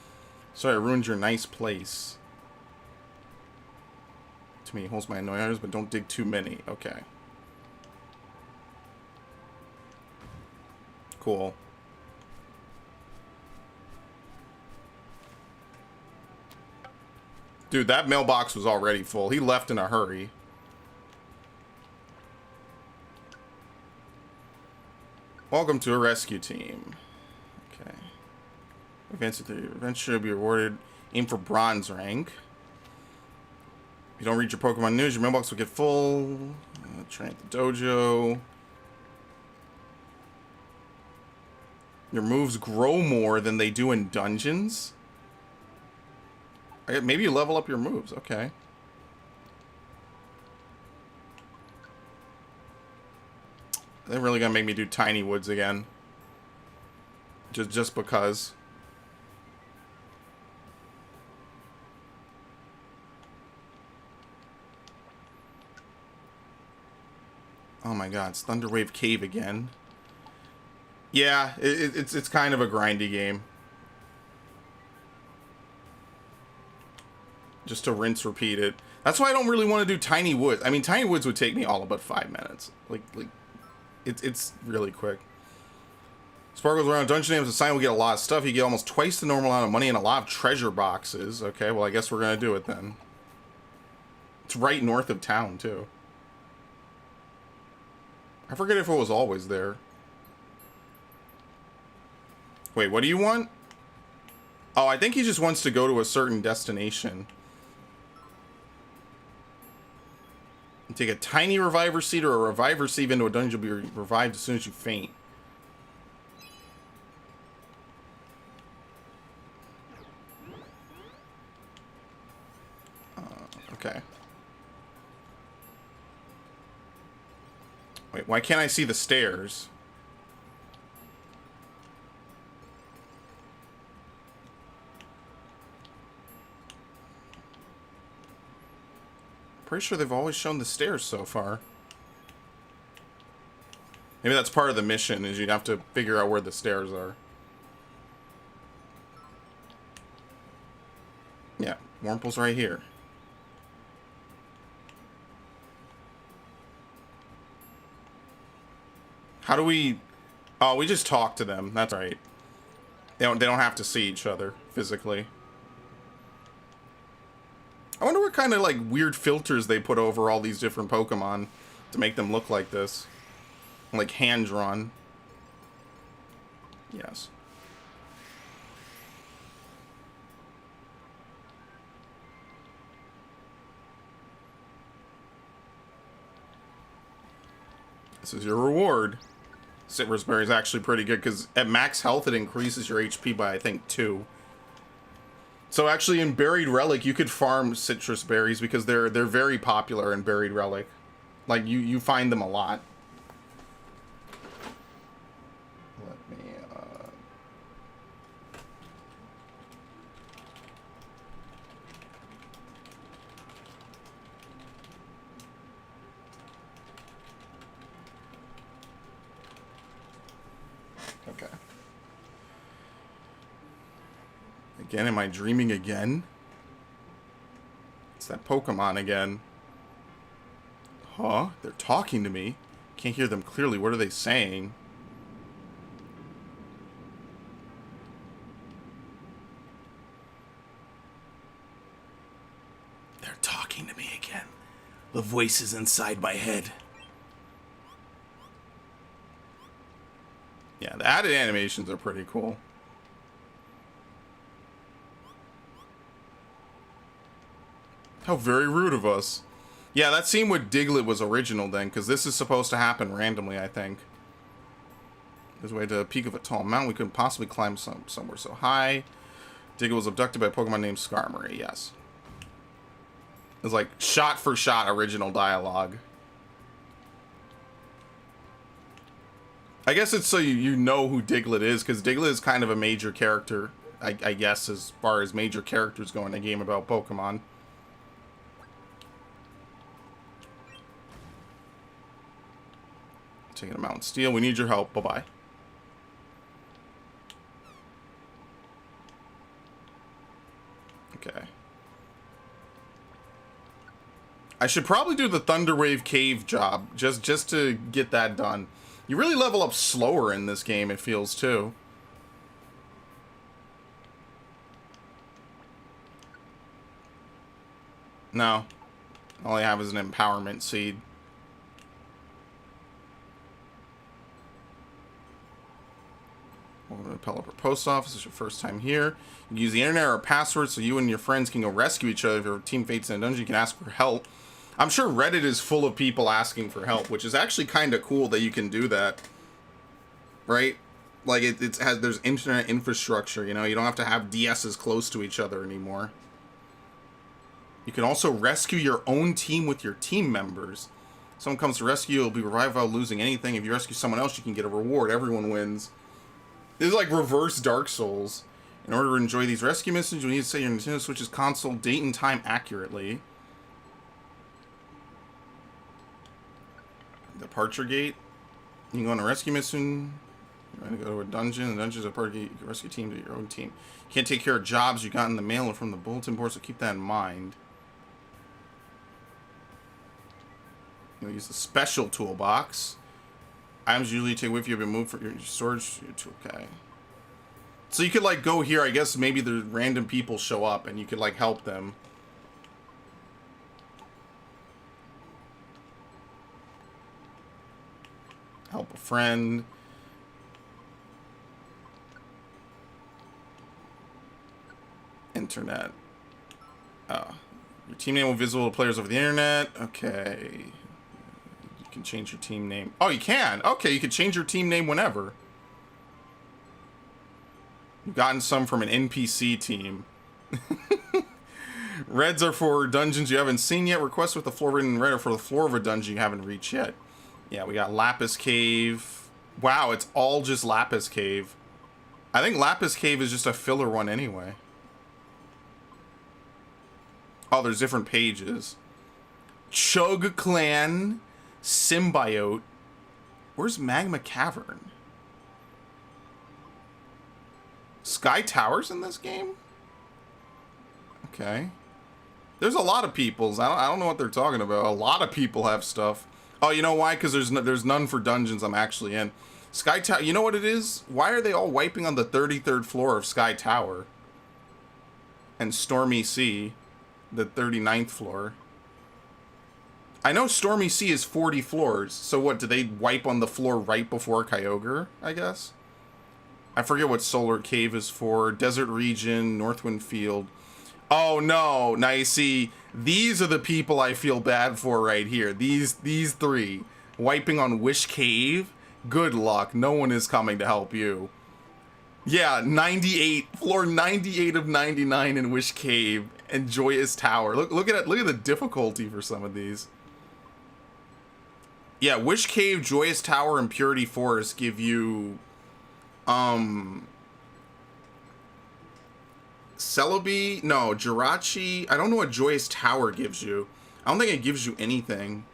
Sorry I ruined your nice place. Too many holes might annoy others, but don't dig too many. Okay. Cool. Dude, that mailbox was already full. He left in a hurry. Welcome to a rescue team. Okay. Advance the event should be rewarded. Aim for bronze rank. If you don't read your Pokemon news, your mailbox will get full. Train at the dojo. Your moves grow more than they do in dungeons. Maybe you level up your moves. Okay. They're really gonna make me do Tiny Woods again. Just because. Oh my god, it's Thunderwave Cave again. Yeah, it's kind of a grindy game. Just to rinse, repeat it. That's why I don't really want to do Tiny Woods. I mean, Tiny Woods would take me all but 5 minutes. Like it's really quick. Sparkles around dungeon names. The sign will get a lot of stuff. You get almost twice the normal amount of money and a lot of treasure boxes. Okay, well I guess we're gonna do it then. It's right north of town too. I forget if it was always there. Wait, what do you want? Oh, I think he just wants to go to a certain destination. Take a tiny reviver seed or a reviver seed into a dungeon. You'll be revived as soon as you faint. Okay. Wait, why can't I see the stairs? Pretty sure they've always shown the stairs so far. Maybe that's part of the mission, is you'd have to figure out where the stairs are. Yeah, Wurmple's right here. How do we... Oh, we just talk to them. That's right. They don't have to see each other physically. I wonder what kind of, like, weird filters they put over all these different Pokemon to make them look like this. Like, hand-drawn. Yes. This is your reward. Citrus Berry is actually pretty good, because at max health, it increases your HP by, I think, 2. So actually in Buried Relic you could farm citrus berries because they're very popular in Buried Relic. Like you find them a lot. Let me Okay. Again, am I dreaming again? It's that Pokemon again. Huh? They're talking to me. Can't hear them clearly. What are they saying? They're talking to me again. The voices inside my head. Yeah, the added animations are pretty cool. How very rude of us. Yeah, that scene with Diglett was original then, because this is supposed to happen randomly, I think. There's a way to the peak of a tall mountain. We couldn't possibly climb somewhere so high. Diglett was abducted by a Pokemon named Skarmory, yes. It's like shot for shot original dialogue. I guess it's so you know who Diglett is, because Diglett is kind of a major character, I guess, as far as major characters go in a game about Pokemon. Taking a Mountain Steel. We need your help. Bye-bye. Okay. I should probably do the Thunderwave Cave job, just to get that done. You really level up slower in this game, it feels, too. No. All I have is an Empowerment Seed. Pelipper Post Office. It's your first time here. You can use the internet or a password so you and your friends can go rescue each other. If your team fates in a dungeon, you can ask for help. I'm sure Reddit is full of people asking for help, which is actually kind of cool that you can do that. Right? Like, there's internet infrastructure, you know? You don't have to have DSs close to each other anymore. You can also rescue your own team with your team members. If someone comes to rescue, you'll be revived without losing anything. If you rescue someone else, you can get a reward. Everyone wins. This is like reverse Dark Souls. In order to enjoy these rescue missions, you need to set your Nintendo Switch's console date and time accurately. Departure gate. You can go on a rescue mission. You're going to go to a dungeon. The dungeon is a part of your rescue team to your own team. You can't take care of jobs you got in the mail or from the bulletin board, so keep that in mind. You'll use the special toolbox. Items usually take with you have been moved for your storage. Okay. So you could like go here. I guess maybe the random people show up and you could like help them. Help a friend. Internet. Your team name will be visible to players over the internet. Okay. You can change your team name. Oh, you can. Okay, you can change your team name whenever. You've gotten some from an NPC team. Reds are for dungeons you haven't seen yet. Requests with the floor written in red are for the floor of a dungeon you haven't reached yet. Yeah, we got Lapis Cave. Wow, it's all just Lapis Cave. I think Lapis Cave is just a filler one anyway. Oh, there's different pages. Chug Clan Symbiote. Where's Magma Cavern? Sky Towers in this game? Okay. There's a lot of peoples. I don't know what they're talking about. A lot of people have stuff. Oh, you know why? Because there's none for dungeons I'm actually in. Sky Tower. You know what it is? Why are they all wiping on the 33rd floor of Sky Tower? And Stormy Sea, the 39th floor. I know Stormy Sea is 40 floors. So what? Do they wipe on the floor right before Kyogre? I guess. I forget what Solar Cave is for. Desert Region, Northwind Field. Oh no! Now you see, these are the people I feel bad for right here. These three wiping on Wish Cave. Good luck. No one is coming to help you. Yeah, 98 floor 98 of 99 in Wish Cave and Joyous Tower. Look at the difficulty for some of these. Yeah, Wish Cave, Joyous Tower, and Purity Forest give you Celebi, no, Jirachi. I don't know what Joyous Tower gives you. I don't think it gives you anything.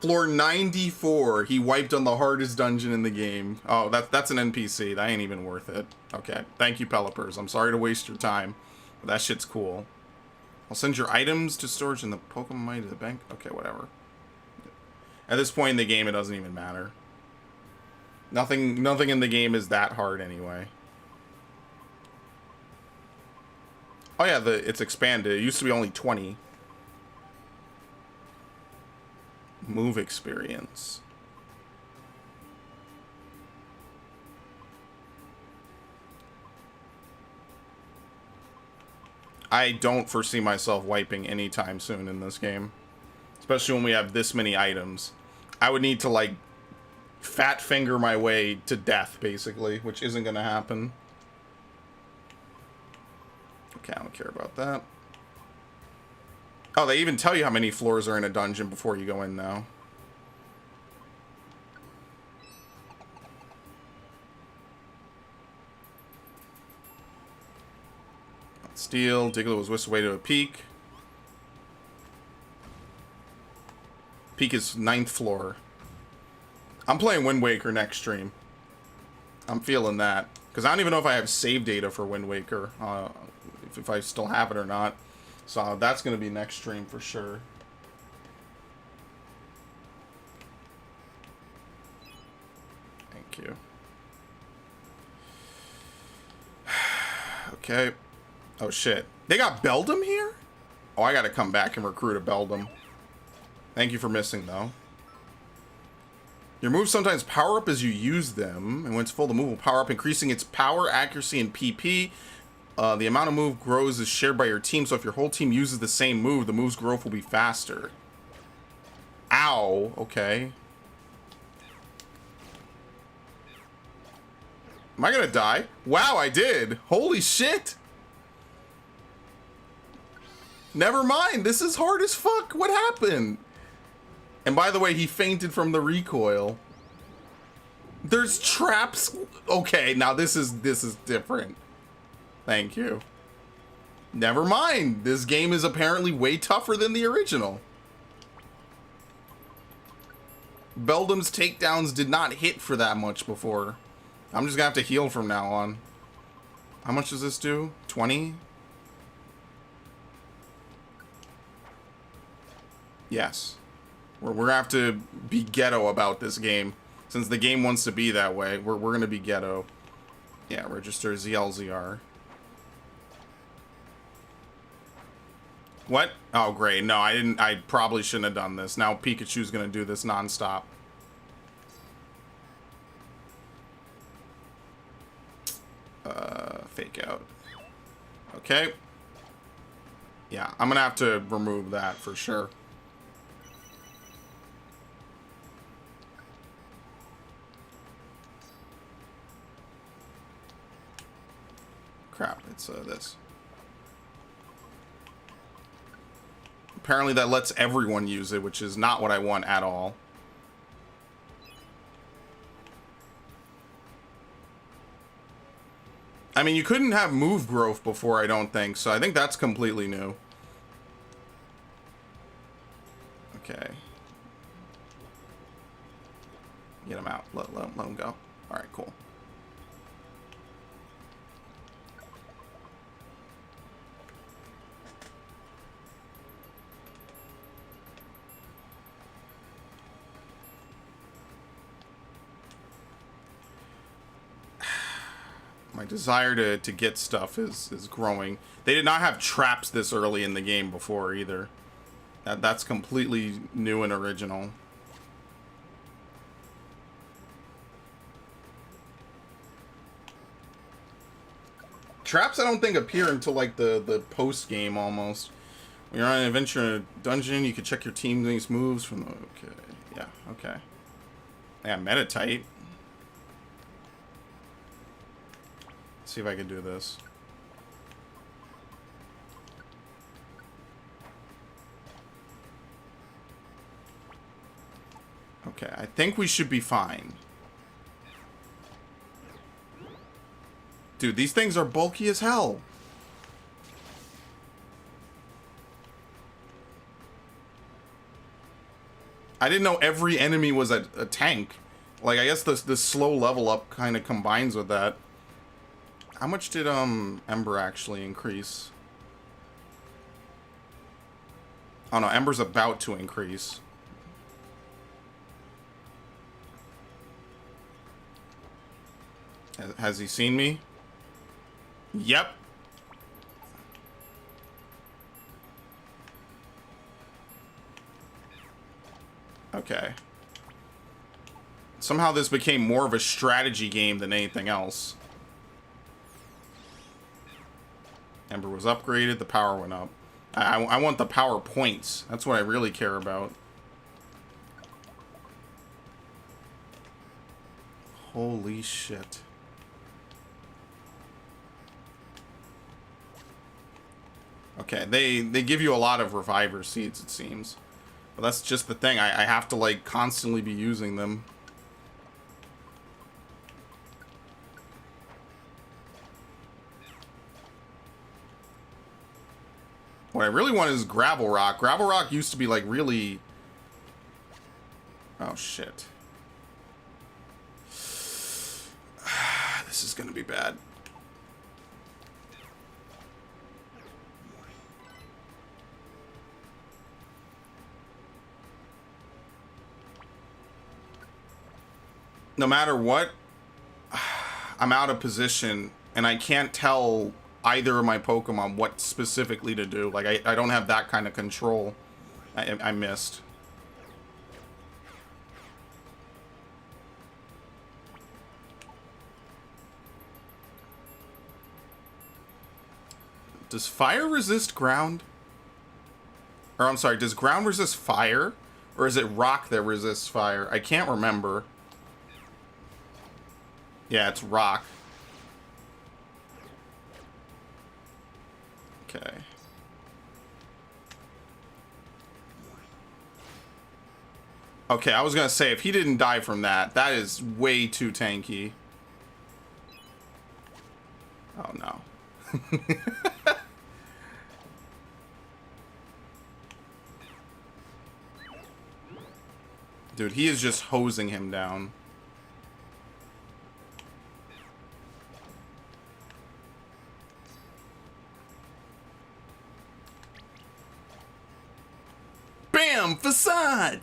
Floor 94, he wiped on the hardest dungeon in the game. Oh, that's an NPC. That ain't even worth it. Okay, thank you, Pelipers. I'm sorry to waste your time, but that shit's cool. I'll send your items to storage in the Pokemon Might of the bank. Okay, whatever. At this point in the game, it doesn't even matter. Nothing in the game is that hard anyway. Oh yeah, it's expanded. It used to be only 20. Move experience. I don't foresee myself wiping anytime soon in this game. Especially when we have this many items. I would need to, like, fat finger my way to death, basically, which isn't going to happen. Okay, I don't care about that. Oh, they even tell you how many floors are in a dungeon before you go in now. Steel. Diglett was whisked away to a peak. Peak is 9th floor. I'm playing Wind Waker next stream. I'm feeling that. Because I don't even know if I have save data for Wind Waker. If I still have it or not. So that's going to be next stream for sure. Thank you. Okay. Oh shit. They got Beldum here? Oh, I got to come back and recruit a Beldum. Thank you for missing though. Your moves sometimes power up as you use them, and when it's full, the move will power up, increasing its power, accuracy, and PP. The amount of move grows is shared by your team, so if your whole team uses the same move, the move's growth will be faster. Ow. Okay. Am I gonna die? Wow, I did. Holy shit. Never mind. This is hard as fuck. What happened? And by the way, he fainted from the recoil. There's traps. Okay, now this is different. Thank you. Never mind. This game is apparently way tougher than the original. Beldam's takedowns did not hit for that much before. I'm just gonna have to heal from now on. How much does this do? 20? Yes. We're gonna have to be ghetto about this game. Since the game wants to be that way, we're gonna be ghetto. Yeah, register ZLZR. What? Oh, great. No, I didn't. I probably shouldn't have done this. Now Pikachu's gonna do this nonstop. Fake out. Okay. Yeah, I'm gonna have to remove that for sure. Crap, it's this. Apparently that lets everyone use it, which is not what I want at all. I mean, you couldn't have move growth before, I don't think, so I think that's completely new. Okay. Get him out. Let him go. Alright, cool. My desire to get stuff is growing. They did not have traps this early in the game before either. That's completely new and original. Traps I don't think appear until like the post game almost. When you're on an adventure in a dungeon, you can check your teammates' moves from the... Okay, yeah, okay. Yeah, Meditite. See if I can do this. Okay, I think we should be fine. Dude, these things are bulky as hell. I didn't know every enemy was a tank. Like, I guess the slow level up kind of combines with that. How much did Ember actually increase? Oh no, Ember's about to increase. Has he seen me? Yep. Okay. Somehow this became more of a strategy game than anything else. Ember was upgraded, the power went up. I want the power points. That's what I really care about. Holy shit. Okay, they give you a lot of reviver seeds, it seems. But that's just the thing. I have to, like, constantly be using them. What I really want is Gravel Rock. Gravel Rock used to be, like, really... Oh, shit. This is gonna be bad. No matter what, I'm out of position, and I can't tell either of my Pokemon what specifically to do. Like, I don't have that kind of control. I missed. Does fire resist ground? Or I'm sorry, does ground resist fire? Or is it rock that resists fire? I can't remember. Yeah, it's rock. Okay. Okay, I was gonna say, if he didn't die from that, that is way too tanky. Oh no. Dude, he is just hosing him down. Bam! Facade!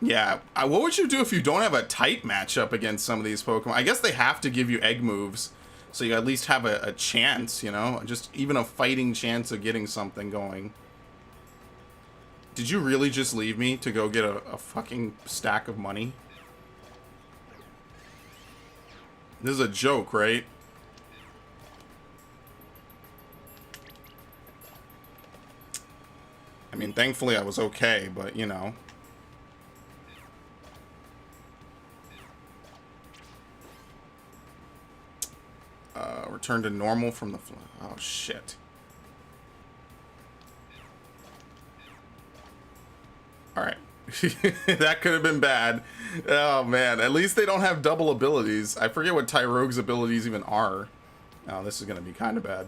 Yeah, what would you do if you don't have a tight matchup against some of these Pokemon? I guess they have to give you egg moves, so you at least have a chance, you know? Just even a fighting chance of getting something going. Did you really just leave me to go get a fucking stack of money? This is a joke, right? I mean, thankfully I was okay, but, you know. Return to normal from the... Oh, shit. Alright. That could have been bad. Oh, man. At least they don't have double abilities. I forget what Tyrogue's abilities even are. Oh, this is going to be kind of bad.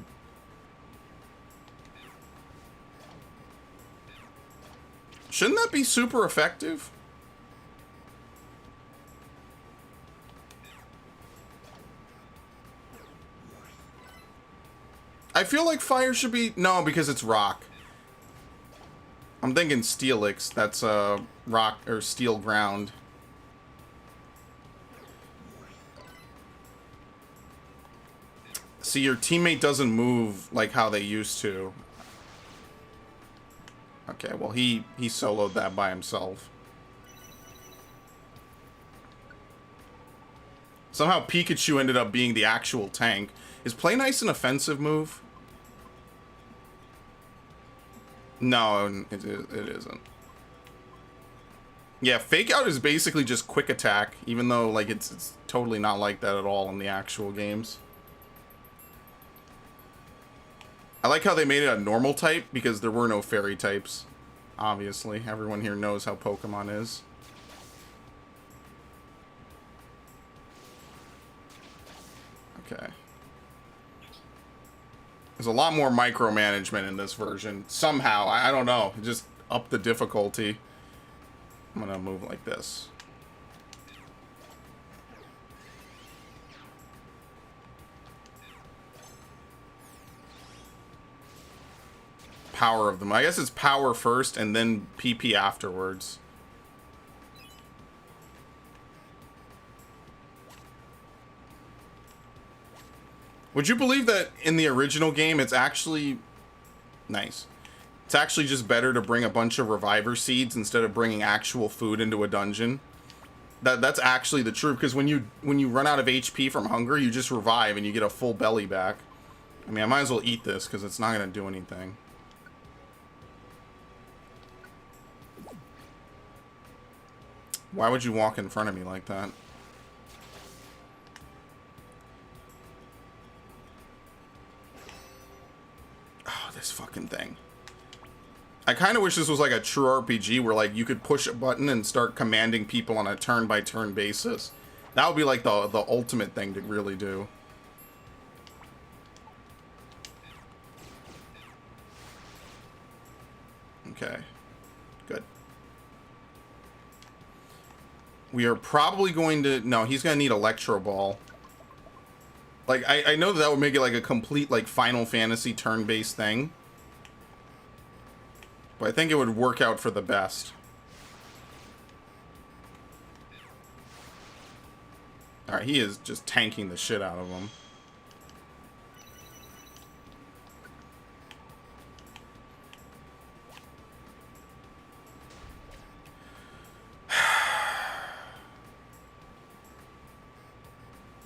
Shouldn't that be super effective? I feel like fire should be... No, because it's rock. I'm thinking Steelix. That's rock or steel ground. See, your teammate doesn't move like how they used to. Okay, well, he soloed that by himself. Somehow Pikachu ended up being the actual tank. Is Play Nice an offensive move? No, it isn't. Yeah, Fake Out is basically just quick attack, even though like it's totally not like that at all in the actual games. I like how they made it a normal type because there were no fairy types. Obviously, everyone here knows how Pokemon is. Okay. There's a lot more micromanagement in this version. Somehow, I don't know. Just up the difficulty. I'm gonna move like this. Power of them. I guess it's power first and then PP afterwards. Would you believe that in the original game, it's actually... Nice. It's actually just better to bring a bunch of Reviver Seeds instead of bringing actual food into a dungeon? That's actually the truth, because when you run out of HP from hunger, you just revive and you get a full belly back. I mean, I might as well eat this, because it's not going to do anything. Why would you walk in front of me like that? Oh, this fucking thing. I kind of wish this was like a true RPG where like you could push a button and start commanding people on a turn-by-turn basis. That would be like the ultimate thing to really do. Okay. Good. We are probably going to... No, he's going to need Electro Ball. Like, I know that would make it like a complete, like, Final Fantasy turn-based thing. But I think it would work out for the best. Alright, he is just tanking the shit out of him.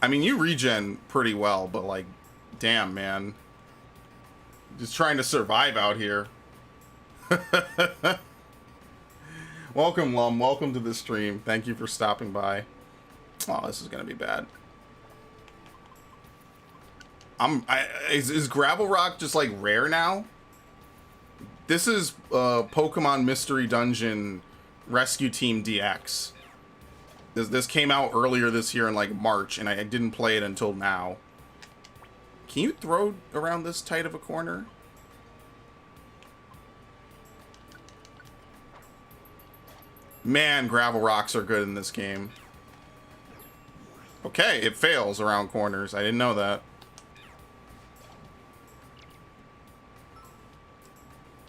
I mean, you regen pretty well, but like, damn, man. Just trying to survive out here. Welcome, Lum. Welcome to the stream. Thank you for stopping by. Oh, this is gonna be bad. Is Gravel Rock just like rare now? This is Pokemon Mystery Dungeon Rescue Team DX. This came out earlier this year in like March, and I didn't play it until now. Can you throw around this tight of a corner? Man, Gravel Rocks are good in this game. Okay, it fails around corners. I didn't know that.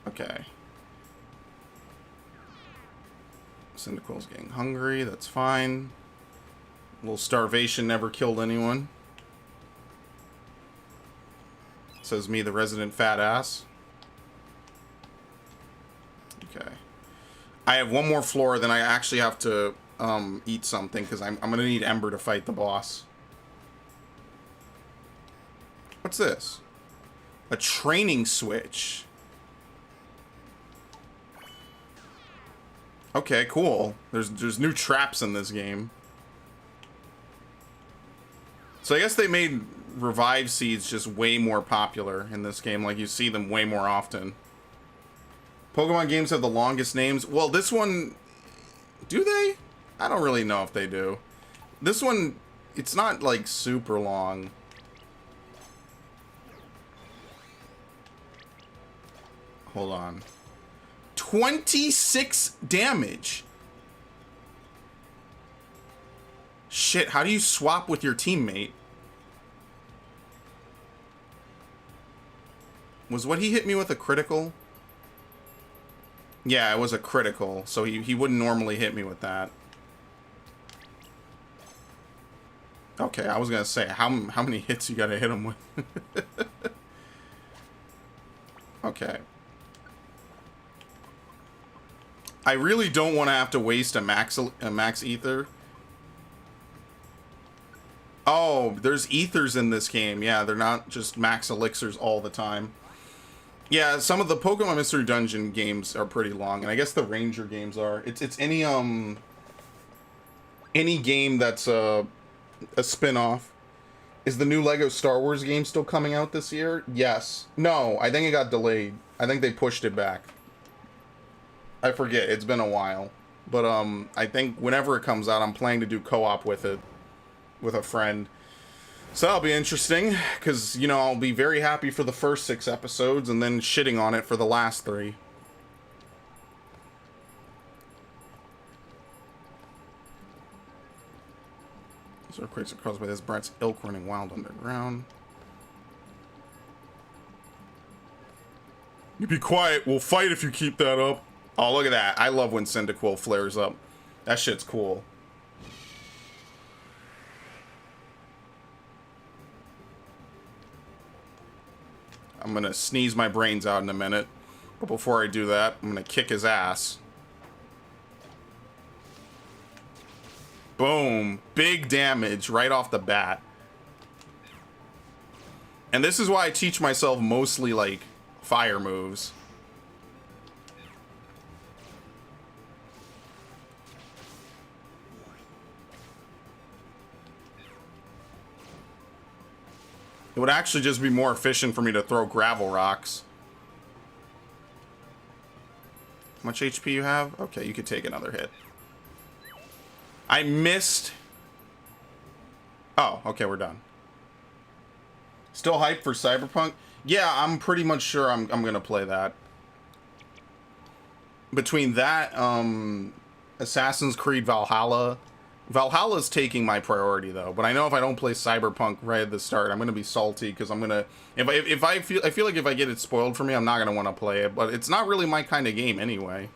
Okay. Cyndaquil's getting hungry. That's fine. A little starvation never killed anyone. Says me, the resident fat ass. Okay. I have one more floor, then I actually have to eat something, because I'm going to need Ember to fight the boss. What's this? A training switch. Okay, cool. There's new traps in this game. So I guess they made revive seeds just way more popular in this game. Like, you see them way more often. Pokemon games have the longest names. Well, this one... Do they? I don't really know if they do. This one, it's not, like, super long. Hold on. 26 damage. Shit, how do you swap with your teammate? Was what he hit me with a critical? Yeah, it was a critical, so he wouldn't normally hit me with that. Okay, I was gonna say, how many hits you gotta hit him with? Okay. I really don't want to have to waste a max ether. Oh, there's ethers in this game. Yeah, they're not just max elixirs all the time. Yeah, some of the Pokemon Mystery Dungeon games are pretty long, and I guess the Ranger games are. It's any game that's a spin-off. Is the new Lego Star Wars game still coming out this year? Yes. No, I think it got delayed. I think they pushed it back. I forget, it's been a while. But I think whenever it comes out, I'm planning to do co-op with it with a friend. So that'll be interesting, because, you know, I'll be very happy for the first 6 episodes and then shitting on it for the last 3. These earthquakes are caused by this Brat's ilk running wild underground. You be quiet, we'll fight if you keep that up. Oh, look at that. I love when Cyndaquil flares up. That shit's cool. I'm gonna sneeze my brains out in a minute. But before I do that, I'm gonna kick his ass. Boom. Big damage right off the bat. And this is why I teach myself mostly, like, fire moves. It would actually just be more efficient for me to throw gravel rocks. How much HP you have? Okay, you could take another hit. I missed. Oh, okay, we're done. Still hyped for Cyberpunk? Yeah, I'm pretty much sure I'm gonna play that. Between that, Assassin's Creed Valhalla. Valhalla's taking my priority though, but I know if I don't play Cyberpunk right at the start, I'm gonna be salty because I'm gonna if I feel like if I get it spoiled for me, I'm not gonna want to play it. But it's not really my kind of game anyway.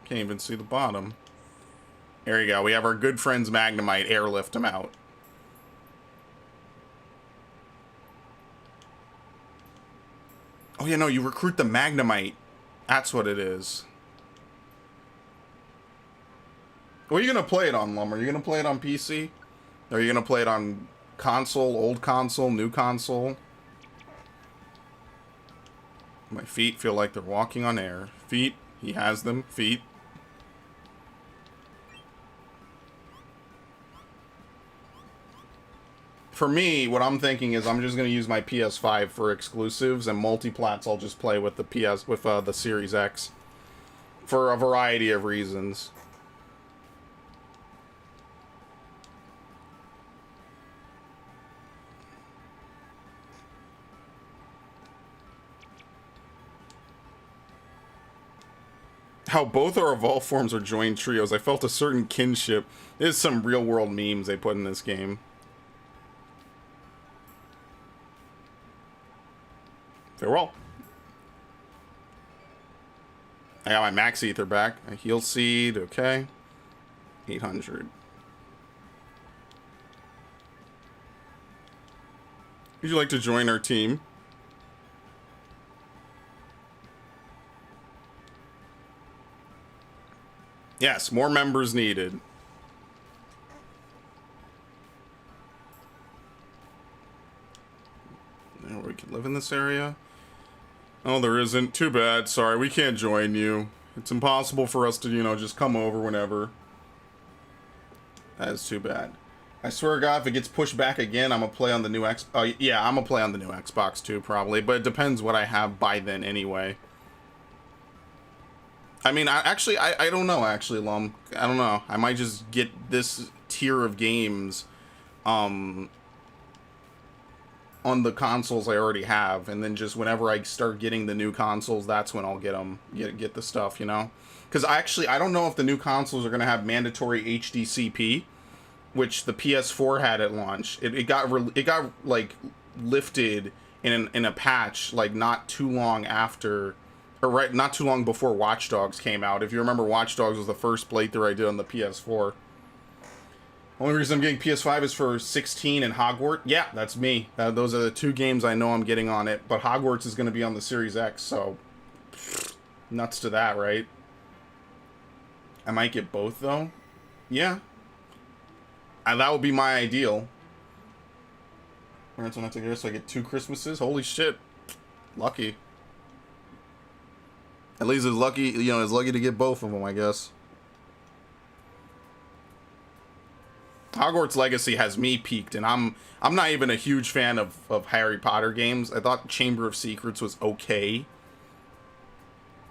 Can't even see the bottom. There you go. We have our good friends Magnemite airlift him out. Oh yeah, no, you recruit the Magnemite. That's what it is. What are you gonna play it on, Lum? Are you gonna play it on PC? Are you gonna play it on console, old console, new console? My feet feel like they're walking on air. Feet, he has them. Feet. For me, what I'm thinking is I'm just gonna use my PS5 for exclusives, and multiplats I'll just play with the the Series X for a variety of reasons. How both our evolved forms are joined trios. I felt a certain kinship. There's some real world memes they put in this game. Farewell. I got my Max Ether back. A Heal Seed, okay. 800. Would you like to join our team? Yes, more members needed. We can live in this area. Oh, there isn't. Too bad. Sorry, we can't join you. It's impossible for us to, you know, just come over whenever. That is too bad. I swear to God, if it gets pushed back again, I'm gonna play on the new yeah, I'm gonna play on the new Xbox too, probably. But it depends what I have by then, anyway. I mean, I don't know, actually, Lum. I don't know. I might just get this tier of games, on the consoles I already have, and then just whenever I start getting the new consoles, that's when I'll get the stuff, you know? Because I don't know if the new consoles are going to have mandatory HDCP, which the PS4 had at launch. It got like lifted in a patch like not too long after, or not too long before Watch Dogs came out. If you remember, Watch Dogs was the first playthrough I did on the PS4. Only reason I'm getting PS5 is for 16 and Hogwarts. Yeah, that's me. Those are the two games I know I'm getting on it. But Hogwarts is going to be on the Series X, so nuts to that, right? I might get both, though. Yeah. That would be my ideal. Parents don't have to get it, so I get 2 Christmases? Holy shit. Lucky. At least it's lucky, you know, it's lucky to get both of them, I guess. Hogwarts Legacy has me peaked, and I'm not even a huge fan of Harry Potter games. I thought Chamber of Secrets was okay.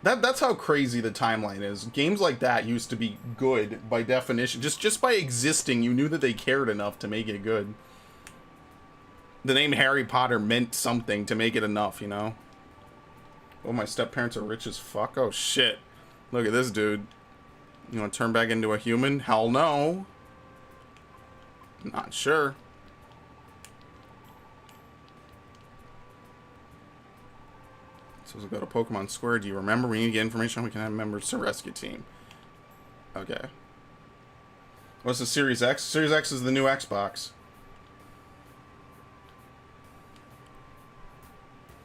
That's how crazy the timeline is. Games like that used to be good by definition. Just by existing, you knew that they cared enough to make it good. The name Harry Potter meant something to make it enough, you know? Oh, my step-parents are rich as fuck? Oh, shit. Look at this dude. You want to turn back into a human? Hell no. Not sure. So we'll go to Pokemon Square. Do you remember? We need to get information. We can have members to rescue team. Okay. What's the Series X? Series X is the new Xbox.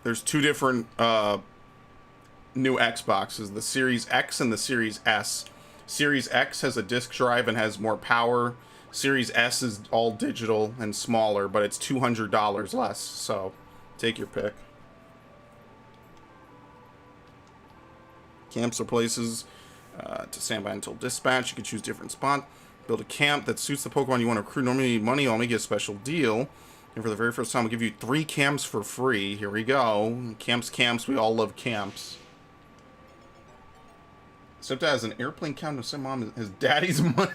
There's 2 different new Xboxes. The Series X and the Series S. Series X has a disc drive and has more power. Series S is all digital and smaller, but it's $200 less, so take your pick. Camps are places to stand by until dispatch. You can choose different spot. Build a camp that suits the Pokemon you want to recruit. Normally you need money, I'll make you a special deal. And for the very first time, I'll give you 3 camps for free. Here we go. Camps, we all love camps. Stepdad has an airplane count to send mom his daddy's money.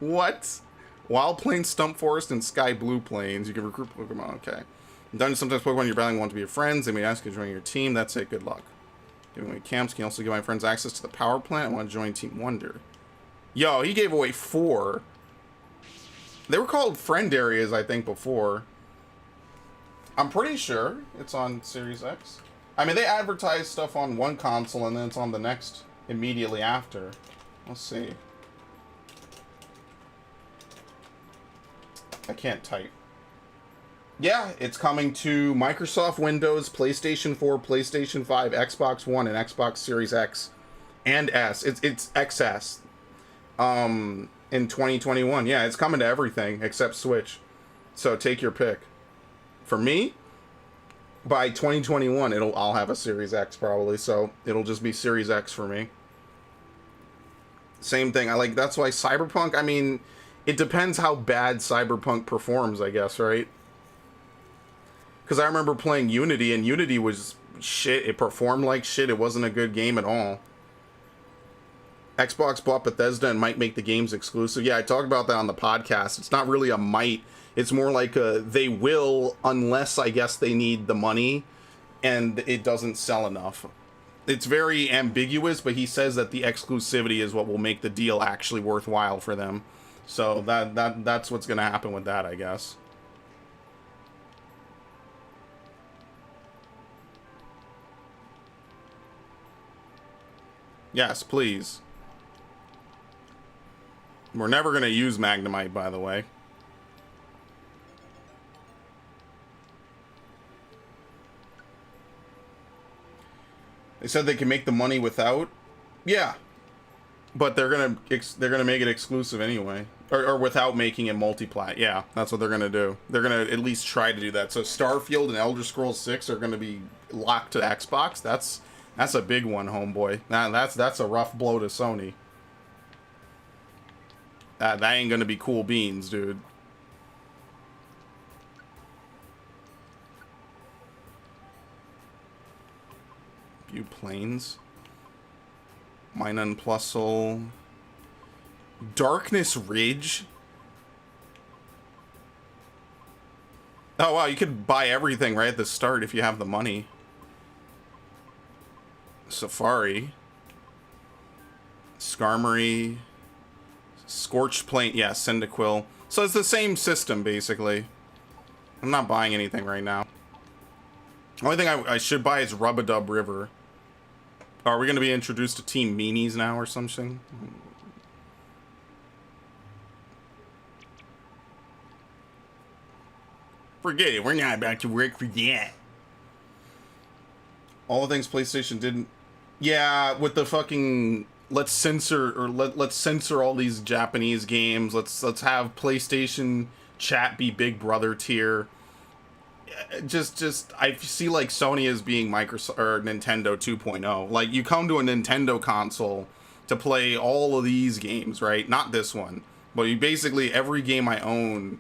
What? Wild Plains, Stump Forest, and Sky Blue Plains. You can recruit Pokemon. Okay. Dungeons, sometimes Pokemon you're battling want to be your friends. They may ask you to join your team. That's it. Good luck. Giving away camps can also give my friends access to the power plant. I want to join Team Wonder. Yo, he gave away 4. They were called friend areas, I think, before. I'm pretty sure it's on Series X. I mean, they advertise stuff on one console and then it's on the next immediately after. Let's see. I can't type. Yeah, it's coming to Microsoft Windows, PlayStation 4, PlayStation 5, Xbox One, and Xbox Series X and S. It's XS. In 2021, yeah, it's coming to everything except Switch. So take your pick. For me, by 2021, I'll have a Series X probably. So it'll just be Series X for me. Same thing. That's why Cyberpunk. I mean, it depends how bad Cyberpunk performs, I guess, right? Because I remember playing Unity, and Unity was shit. It performed like shit. It wasn't a good game at all. Xbox bought Bethesda and might make the games exclusive. Yeah, I talked about that on the podcast. It's not really a might. It's more like they will, unless I guess they need the money and it doesn't sell enough. It's very ambiguous, but he says that the exclusivity is what will make the deal actually worthwhile for them. So that's what's going to happen with that, I guess. Yes, please. We're never going to use Magnemite, by the way. They said they can make the money without. Yeah, but they're gonna make it exclusive anyway, or without making it multiplat. Yeah, that's what they're gonna do. They're gonna at least try to do that. So Starfield and Elder Scrolls 6 are gonna be locked to Xbox. That's a big one, homeboy. That's a rough blow to Sony. That ain't gonna be cool beans, dude. View planes. Minun Plusle. Darkness Ridge. Oh wow, you could buy everything right at the start if you have the money. Safari. Skarmory. Scorched Plain, yeah, Cyndaquil. So it's the same system, basically. I'm not buying anything right now. The only thing I should buy is Rub-a-Dub River. Are we going to be introduced to Team Meanies now or something? Forget it, we're not about to work for that. All the things PlayStation didn't... Yeah, with the fucking... Let's censor all these Japanese games. Let's have PlayStation chat be Big Brother tier. Just I see like Sony as being Microsoft or Nintendo 2.0. Like you come to a Nintendo console to play all of these games, right? Not this one, but you basically every game I own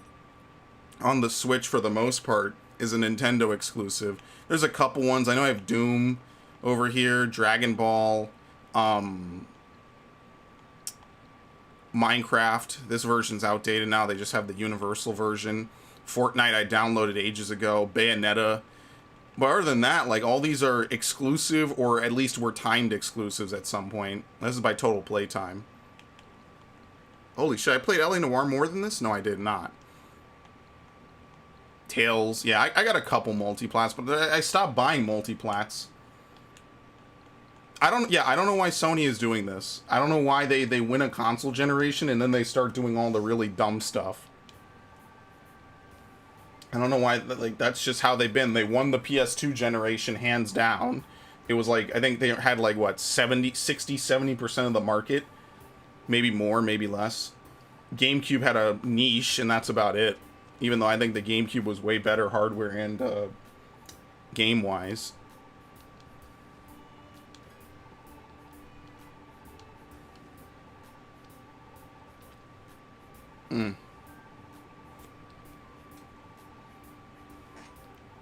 on the Switch for the most part is a Nintendo exclusive. There's a couple ones. I know I have Doom over here, Dragon Ball, Minecraft. This version's outdated now. They just have the universal version. Fortnite I downloaded ages ago. Bayonetta. But other than that, like all these are exclusive or at least were timed exclusives at some point. This is by total playtime. Holy shit, I played LA Noire more than this? No, I did not. Tales. Yeah, I got a couple multiplats, but I stopped buying multiplats. I don't know why Sony is doing this. I don't know why they win a console generation and then they start doing all the really dumb stuff. I don't know why, like, that's just how they've been. They won the PS2 generation hands down. It was like, I think they had like, what, 70% of the market? Maybe more, maybe less. GameCube had a niche and that's about it. Even though I think the GameCube was way better hardware and game-wise.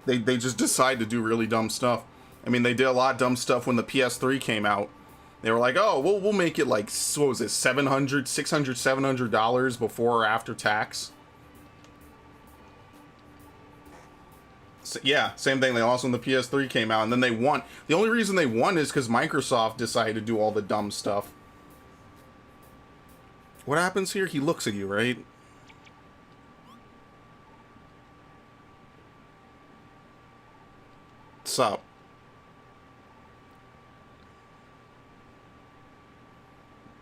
They just decide to do really dumb stuff. I mean, they did a lot of dumb stuff when the PS3 came out. They were like, oh, we'll make it like, what was it, $700, $600, $700 before or after tax. So, yeah, same thing. They lost when the PS3 came out, and then they won. The only reason they won is because Microsoft decided to do all the dumb stuff. What happens here? He looks at you, right? What's up?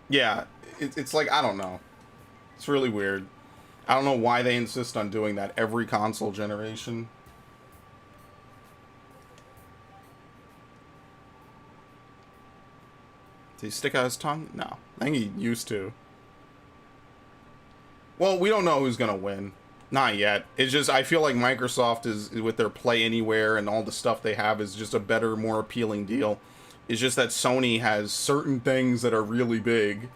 Yeah, it's like, I don't know. It's really weird. I don't know why they insist on doing that every console generation. Did he stick out his tongue? No. I think he used to. Well, we don't know who's going to win. Not yet. It's just, I feel like Microsoft is, with their Play Anywhere and all the stuff they have, is just a better, more appealing deal. It's just that Sony has certain things that are really big,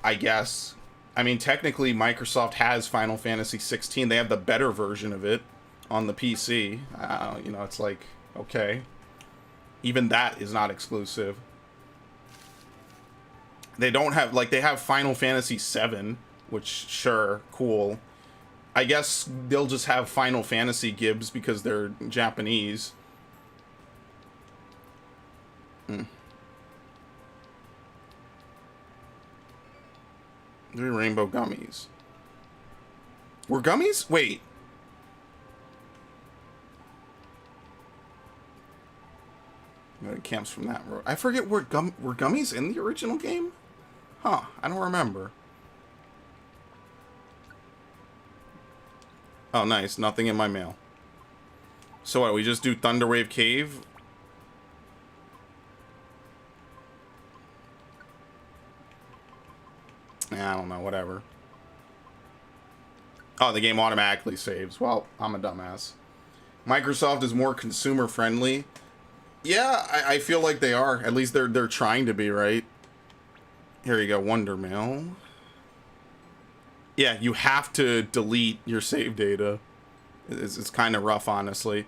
I guess. I mean, technically, Microsoft has Final Fantasy 16. They have the better version of it on the PC. You know, it's like, okay. Even that is not exclusive. They don't have, like, they have Final Fantasy 7, which, sure, cool. I guess they'll just have Final Fantasy Gibbs because they're Japanese. Hmm. 3 rainbow gummies. Were gummies? Wait. It camps from that road. I forget, were gummies in the original game? Huh, I don't remember. Oh, nice. Nothing in my mail. So what, we just do Thunderwave Cave? I don't know, whatever. Oh, the game automatically saves. Well, I'm a dumbass. Microsoft is more consumer friendly. Yeah, I feel like they are. At least they're trying to be, right? Here you go, Wonder Mail. Yeah, you have to delete your save data. It's kind of rough, honestly.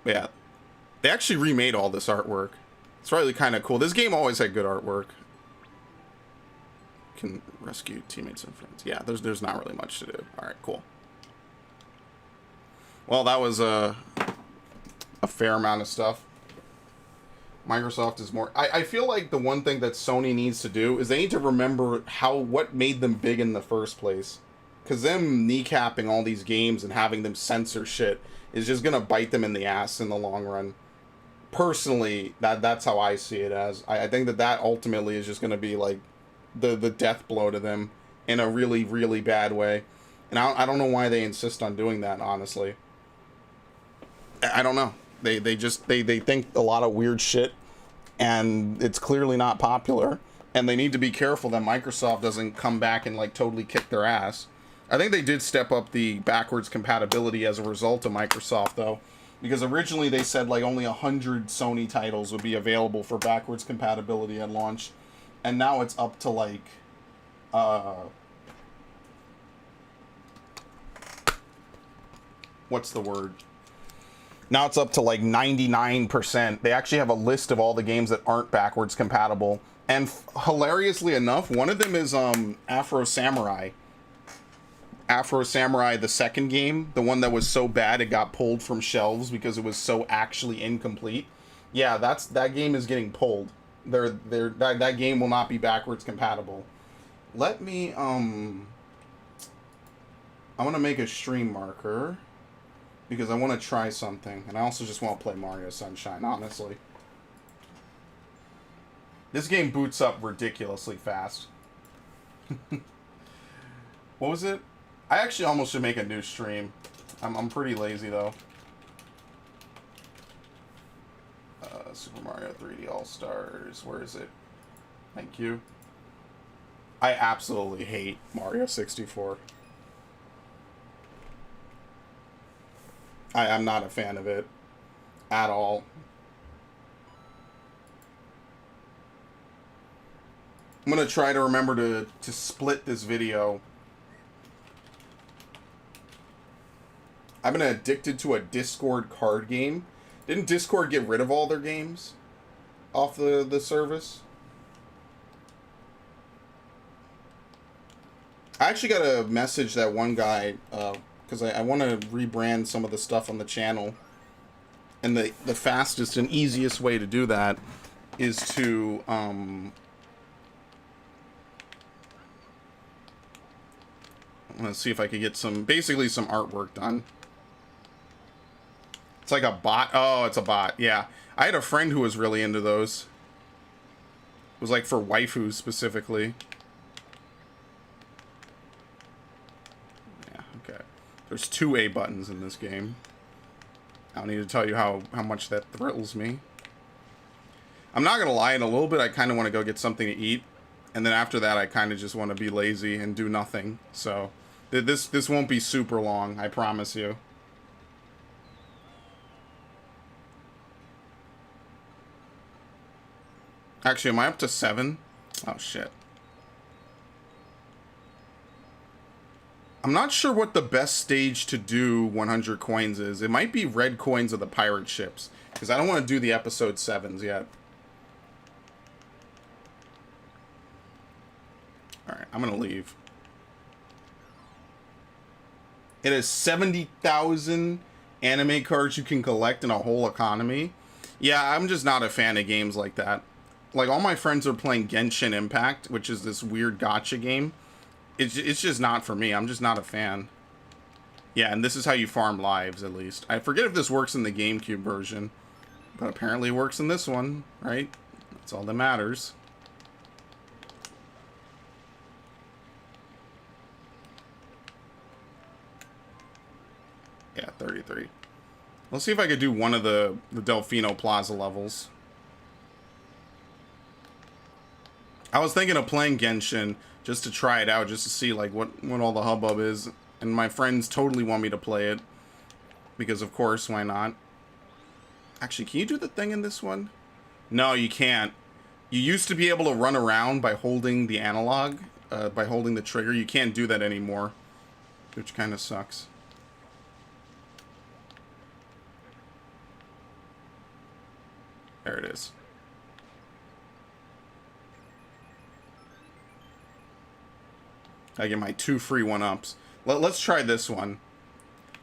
But yeah, they actually remade all this artwork. It's really kind of cool. This game always had good artwork. Can rescue teammates and friends. Yeah, there's not really much to do. All right, cool. Well, that was a fair amount of stuff. Microsoft is more... I feel like the one thing that Sony needs to do is they need to remember what made them big in the first place. Because them kneecapping all these games and having them censor shit is just going to bite them in the ass in the long run. Personally, that's how I see it as. I think that ultimately is just going to be like the death blow to them in a really, really bad way. And I don't know why they insist on doing that, honestly. I don't know. They think a lot of weird shit, and it's clearly not popular, and they need to be careful that Microsoft doesn't come back and like totally kick their ass. I think they did step up the backwards compatibility as a result of Microsoft, though, because originally they said like only 100 Sony titles would be available for backwards compatibility at launch, and now it's up to like what's the word? Now it's up to like 99%. They actually have a list of all the games that aren't backwards compatible. And hilariously enough, one of them is Afro Samurai. Afro Samurai, the second game, the one that was so bad it got pulled from shelves because it was so actually incomplete. Yeah, that game is getting pulled. That game will not be backwards compatible. Let me I want to make a stream marker, because I want to try something, and I also just want to play Mario Sunshine, honestly. This game boots up ridiculously fast. What was it? I actually almost should make a new stream. I'm pretty lazy, though. Super Mario 3D All-Stars. Where is it? Thank you. I absolutely hate Mario 64. I'm not a fan of it at all. I'm going to try to remember to split this video. I've been addicted to a Discord card game. Didn't Discord get rid of all their games off the service? I actually got a message that one guy... because I want to rebrand some of the stuff on the channel. And the fastest and easiest way to do that is to, let's see if I could get basically some artwork done. It's like a bot. Oh, it's a bot. Yeah. I had a friend who was really into those. It was like for waifus specifically. There's 2 A buttons in this game. I don't need to tell you how much that thrills me. I'm not gonna lie, in a little bit I kind of want to go get something to eat, and then after that I kind of just want to be lazy and do nothing. So this won't be super long, I promise you. Actually, am I up to 7? Oh shit. I'm not sure what the best stage to do 100 coins is. It might be red coins of the pirate ships, because I don't want to do the episode 7s yet. Alright, I'm going to leave. It has 70,000 anime cards you can collect in a whole economy. Yeah, I'm just not a fan of games like that. Like, all my friends are playing Genshin Impact, which is this weird gacha game. It's just not for me. I'm just not a fan. Yeah, and this is how you farm lives, at least. I forget if this works in the GameCube version, but apparently it works in this one, right? That's all that matters. Yeah, 33. Let's see if I could do one of the Delfino Plaza levels. I was thinking of playing Genshin just to try it out, just to see like what all the hubbub is. And my friends totally want me to play it. Because of course, why not? Actually, can you do the thing in this one? No, you can't. You used to be able to run around by holding the analog, by holding the trigger. You can't do that anymore, which kind of sucks. There it is. I get my 2 free 1-ups. Let's try this one.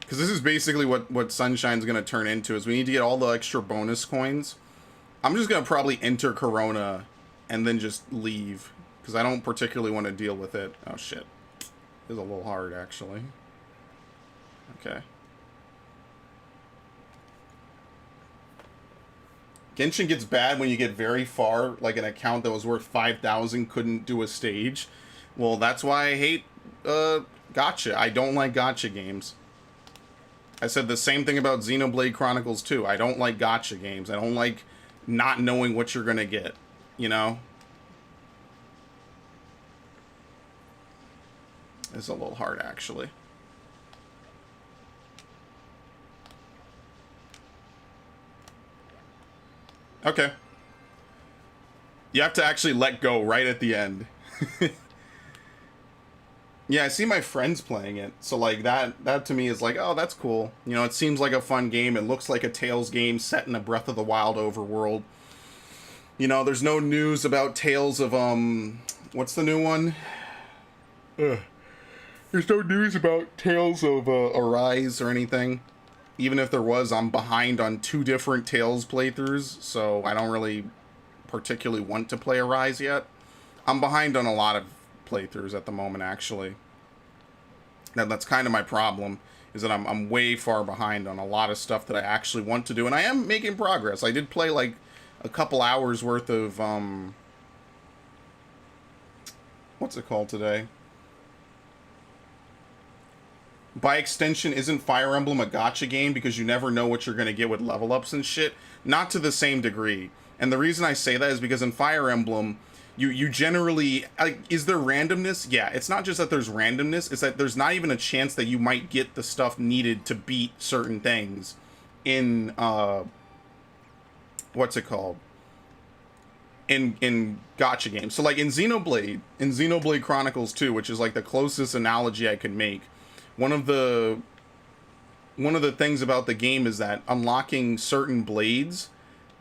Because this is basically what Sunshine's going to turn into, is we need to get all the extra bonus coins. I'm just going to probably enter Corona and then just leave. Because I don't particularly want to deal with it. Oh, shit. It's a little hard, actually. Okay. Genshin gets bad when you get very far. Like an account that was worth 5,000 couldn't do a stage. Well, that's why I hate gacha. I don't like gacha games. I said the same thing about Xenoblade Chronicles 2. I don't like gacha games. I don't like not knowing what you're going to get, you know? It's a little hard, actually. Okay. You have to actually let go right at the end. Yeah, I see my friends playing it, so like that to me is like, oh, that's cool. You know, it seems like a fun game. It looks like a Tales game set in a Breath of the Wild overworld. You know, there's no news about Tales of what's the new one? There's no news about Tales of Arise or anything. Even if there was, I'm behind on 2 different Tales playthroughs, so I don't really particularly want to play Arise yet. I'm behind on a lot of playthroughs at the moment, actually. That's kind of my problem, is that I'm way far behind on a lot of stuff that I actually want to do, and I am making progress. I did play like a couple hours worth of what's it called today? By extension, isn't Fire Emblem a gacha game because you never know what you're going to get with level ups and shit? Not to the same degree. And the reason I say that is because in Fire Emblem, you generally, is there randomness? Yeah, it's not just that there's randomness, it's that there's not even a chance that you might get the stuff needed to beat certain things in, what's it called? In gacha games. So like in Xenoblade Chronicles 2, which is like the closest analogy I could make, one of the things about the game is that unlocking certain blades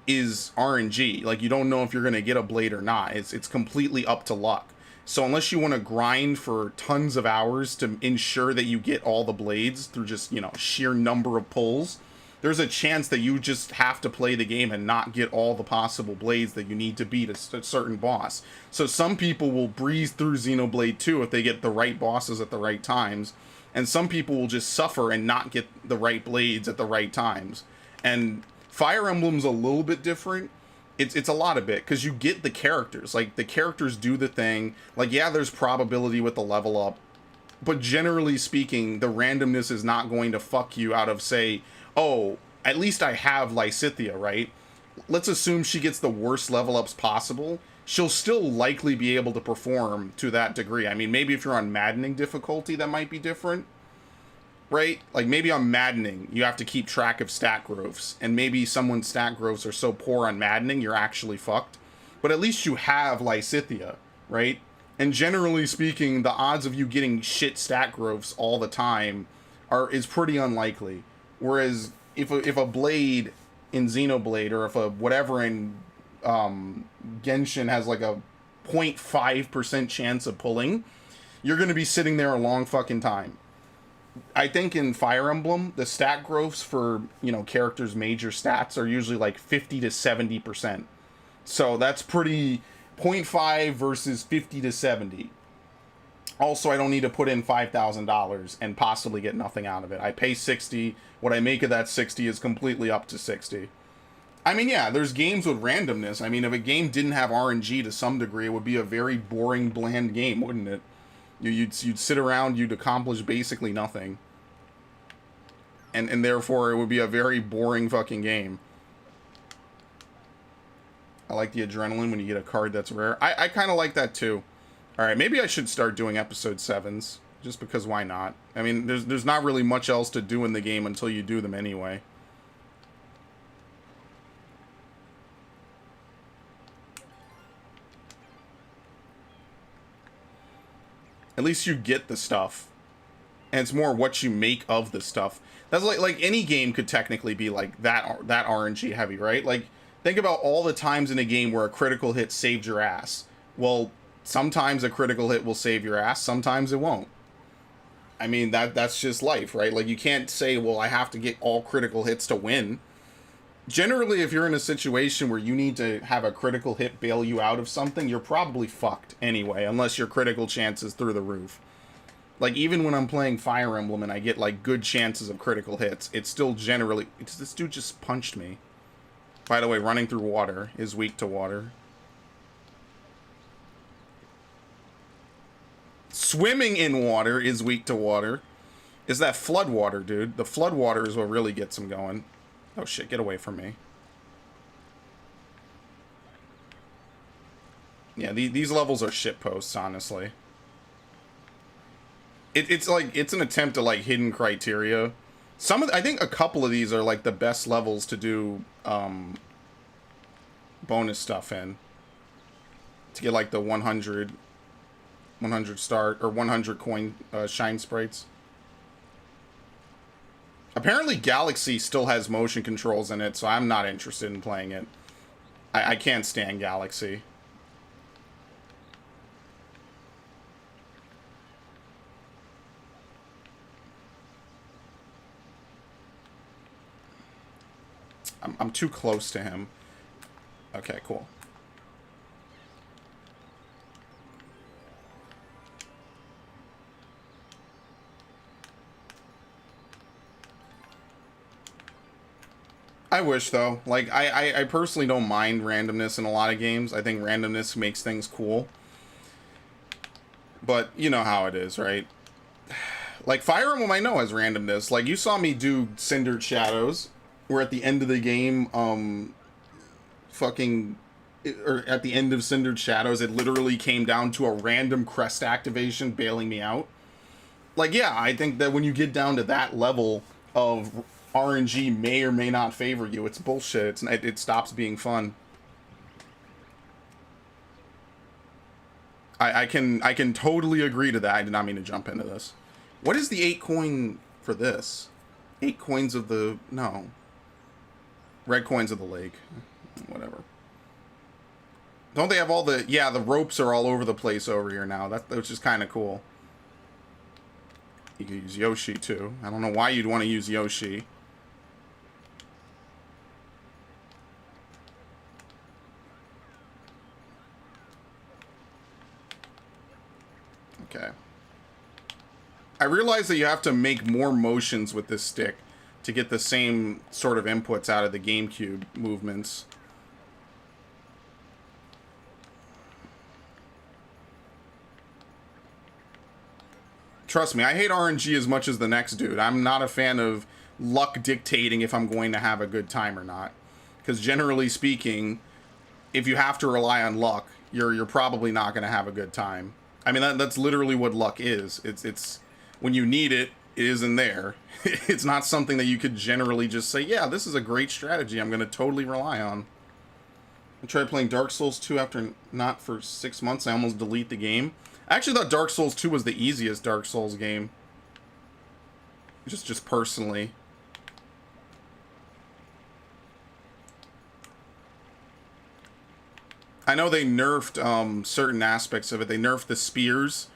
is RNG. Like, you don't know if you're going to get a blade or not. It's completely up to luck. So unless you want to grind for tons of hours to ensure that you get all the blades through just, you know, sheer number of pulls, there's a chance that you just have to play the game and not get all the possible blades that you need to beat a certain boss. So some people will breeze through Xenoblade 2 if they get the right bosses at the right times, and some people will just suffer and not get the right blades at the right times. And Fire Emblem's a little bit different. It's a lot of it, because you get the characters. Like, the characters do the thing. Like, yeah, there's probability with the level up, but generally speaking, the randomness is not going to fuck you out of, say, oh, at least I have Lysithea, right? let's assume she gets the worst level ups possible, she'll still likely be able to perform to that degree. I mean, maybe if you're on maddening difficulty, that might be different, right? Like, maybe on maddening, you have to keep track of stat growths, and maybe someone's stat growths are so poor on maddening, you're actually fucked. But at least you have Lysithea, right? And generally speaking, the odds of you getting shit stat growths all the time is pretty unlikely. Whereas if a blade in Xenoblade, or if a whatever in Genshin has like a 0.5% chance of pulling, you're going to be sitting there a long fucking time. I think in Fire Emblem, the stat growths for, you know, characters' major stats are usually like 50 to 70%. So that's pretty, 0.5 versus 50 to 70. Also, I don't need to put in $5,000 and possibly get nothing out of it. I pay 60. What I make of that 60 is completely up to 60. I mean, yeah, there's games with randomness. I mean, if a game didn't have RNG to some degree, it would be a very boring, bland game, wouldn't it? You'd sit around, you'd accomplish basically nothing. And therefore, it would be a very boring fucking game. I like the adrenaline when you get a card that's rare. I kind of like that too. Alright, maybe I should start doing episode 7s. Just because why not? I mean, there's not really much else to do in the game until you do them anyway. At least you get the stuff. And it's more what you make of the stuff. That's like any game could technically be like that RNG heavy, right? Like, think about all the times in a game where a critical hit saved your ass. Well, sometimes a critical hit will save your ass, sometimes it won't. I mean, that's just life, right? Like, you can't say, well, I have to get all critical hits to win. Generally, if you're in a situation where you need to have a critical hit bail you out of something, you're probably fucked anyway, unless your critical chance is through the roof. Like, even when I'm playing Fire Emblem and I get, like, good chances of critical hits, it's still generally... this dude just punched me. By the way, running through water is weak to water. Swimming in water is weak to water. Is that flood water, dude. The flood water is what really gets him going. Oh shit, get away from me. Yeah, these levels are shitposts, honestly. It's like, it's an attempt to, like, hidden criteria. I think a couple of these are, like, the best levels to do, bonus stuff in. To get, like, the 100 star, or 100 coin, shine sprites. Apparently Galaxy still has motion controls in it, so I'm not interested in playing it. I can't stand Galaxy. I'm too close to him. Okay, cool. I wish, though. Like, I personally don't mind randomness in a lot of games. I think randomness makes things cool. But you know how it is, right? Like, Fire Emblem I know has randomness. Like, you saw me do Cindered Shadows, where at the end of the game, or at the end of Cindered Shadows, it literally came down to a random crest activation bailing me out. Like, yeah, I think that when you get down to that level of RNG may or may not favor you, it's bullshit. It stops being fun. I can totally agree to that. I did not mean to jump into this. What is the 8 coin for this? 8 coins of the... no. Red coins of the lake. Whatever. Don't they have all the... yeah, the ropes are all over the place over here now. Which is kind of cool. You could use Yoshi, too. I don't know why you'd want to use Yoshi. Okay. I realize that you have to make more motions with this stick to get the same sort of inputs out of the GameCube movements. Trust me, I hate RNG as much as the next dude. I'm not a fan of luck dictating if I'm going to have a good time or not. Because generally speaking, if you have to rely on luck, you're probably not going to have a good time. I mean, that's literally what luck is. It's when you need it, it isn't there. It's not something that you could generally just say, yeah, this is a great strategy I'm going to totally rely on. I tried playing Dark Souls 2 after not for 6 months. I almost delete the game. I actually thought Dark Souls 2 was the easiest Dark Souls game. Just personally. I know they nerfed certain aspects of it. They nerfed the spears,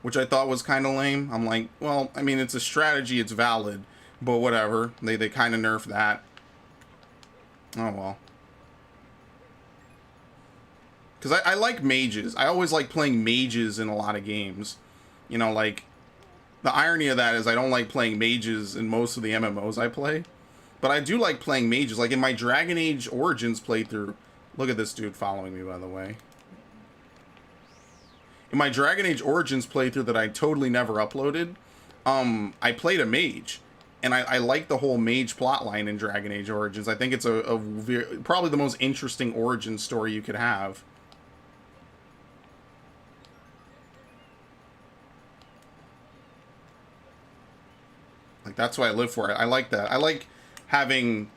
which I thought was kind of lame. I'm like, well, I mean, it's a strategy, it's valid, but whatever. They kind of nerfed that. Oh, well. Because I like mages. I always like playing mages in a lot of games. You know, like, the irony of that is I don't like playing mages in most of the MMOs I play. But I do like playing mages. Like, in my Dragon Age Origins playthrough... Look at this dude following me, by the way. In my Dragon Age Origins playthrough that I totally never uploaded, I played a mage. And I like the whole mage plotline in Dragon Age Origins. I think it's probably the most interesting origin story you could have. Like, that's what I live for. I like that. I like having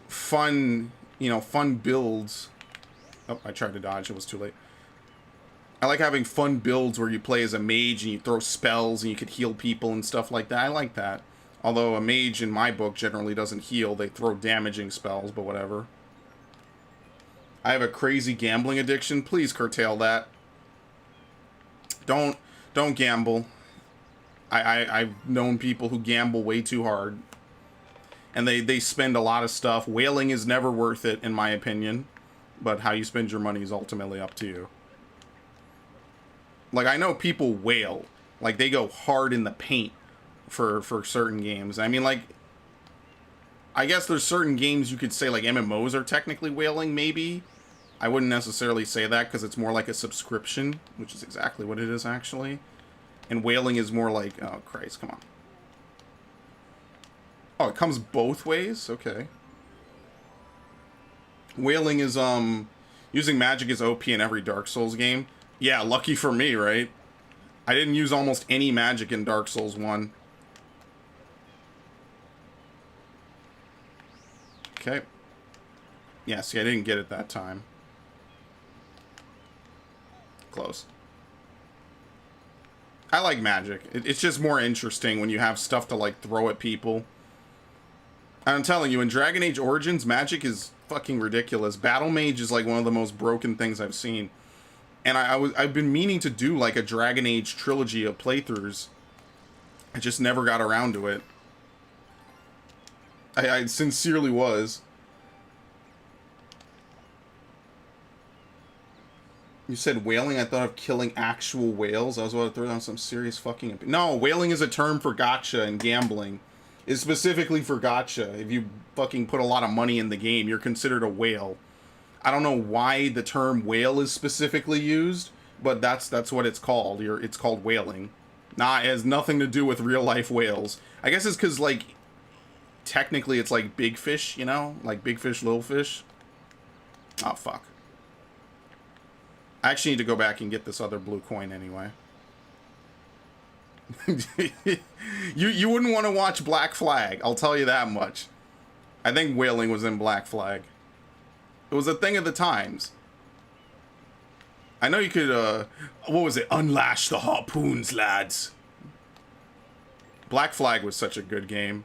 fun, you know, fun builds. Oh, I tried to dodge. It was too late. I like having fun builds where you play as a mage and you throw spells and you could heal people and stuff like that. I like that. Although a mage in my book generally doesn't heal. They throw damaging spells, but whatever. I have a crazy gambling addiction. Please curtail that. Don't gamble. I've known people who gamble way too hard. And they spend a lot of stuff. Whaling is never worth it, in my opinion. But how you spend your money is ultimately up to you. Like, I know people whale. Like, they go hard in the paint for certain games. I mean, like, I guess there's certain games you could say, like, MMOs are technically whaling, maybe. I wouldn't necessarily say that, because it's more like a subscription, which is exactly what it is, actually. And whaling is more like... Oh, Christ, come on. Oh, it comes both ways? Okay. Whaling is, using magic is OP in every Dark Souls game. Yeah, lucky for me, right? I didn't use almost any magic in Dark Souls 1. Okay. Yeah, see, I didn't get it that time. Close. I like magic. It's just more interesting when you have stuff to, like, throw at people. And I'm telling you, in Dragon Age Origins, magic is fucking ridiculous. Battle Mage is, like, one of the most broken things I've seen. And I've been meaning to do, like, a Dragon Age trilogy of playthroughs. I just never got around to it. I sincerely was. You said whaling, I thought of killing actual whales. I was about to throw down some serious fucking... No, whaling is a term for gacha and gambling. It's specifically for gacha. If you fucking put a lot of money in the game, you're considered a whale. I don't know why the term whale is specifically used, but that's what it's called. It's called whaling. Nah, it has nothing to do with real life whales. I guess it's because, like, technically it's like big fish, you know? Like big fish, little fish. Oh, fuck. I actually need to go back and get this other blue coin anyway. you wouldn't want to watch Black Flag, I'll tell you that much. I think whaling was in Black Flag. It was a thing of the times. I know you could, what was it? Unlash the harpoons, lads. Black Flag was such a good game.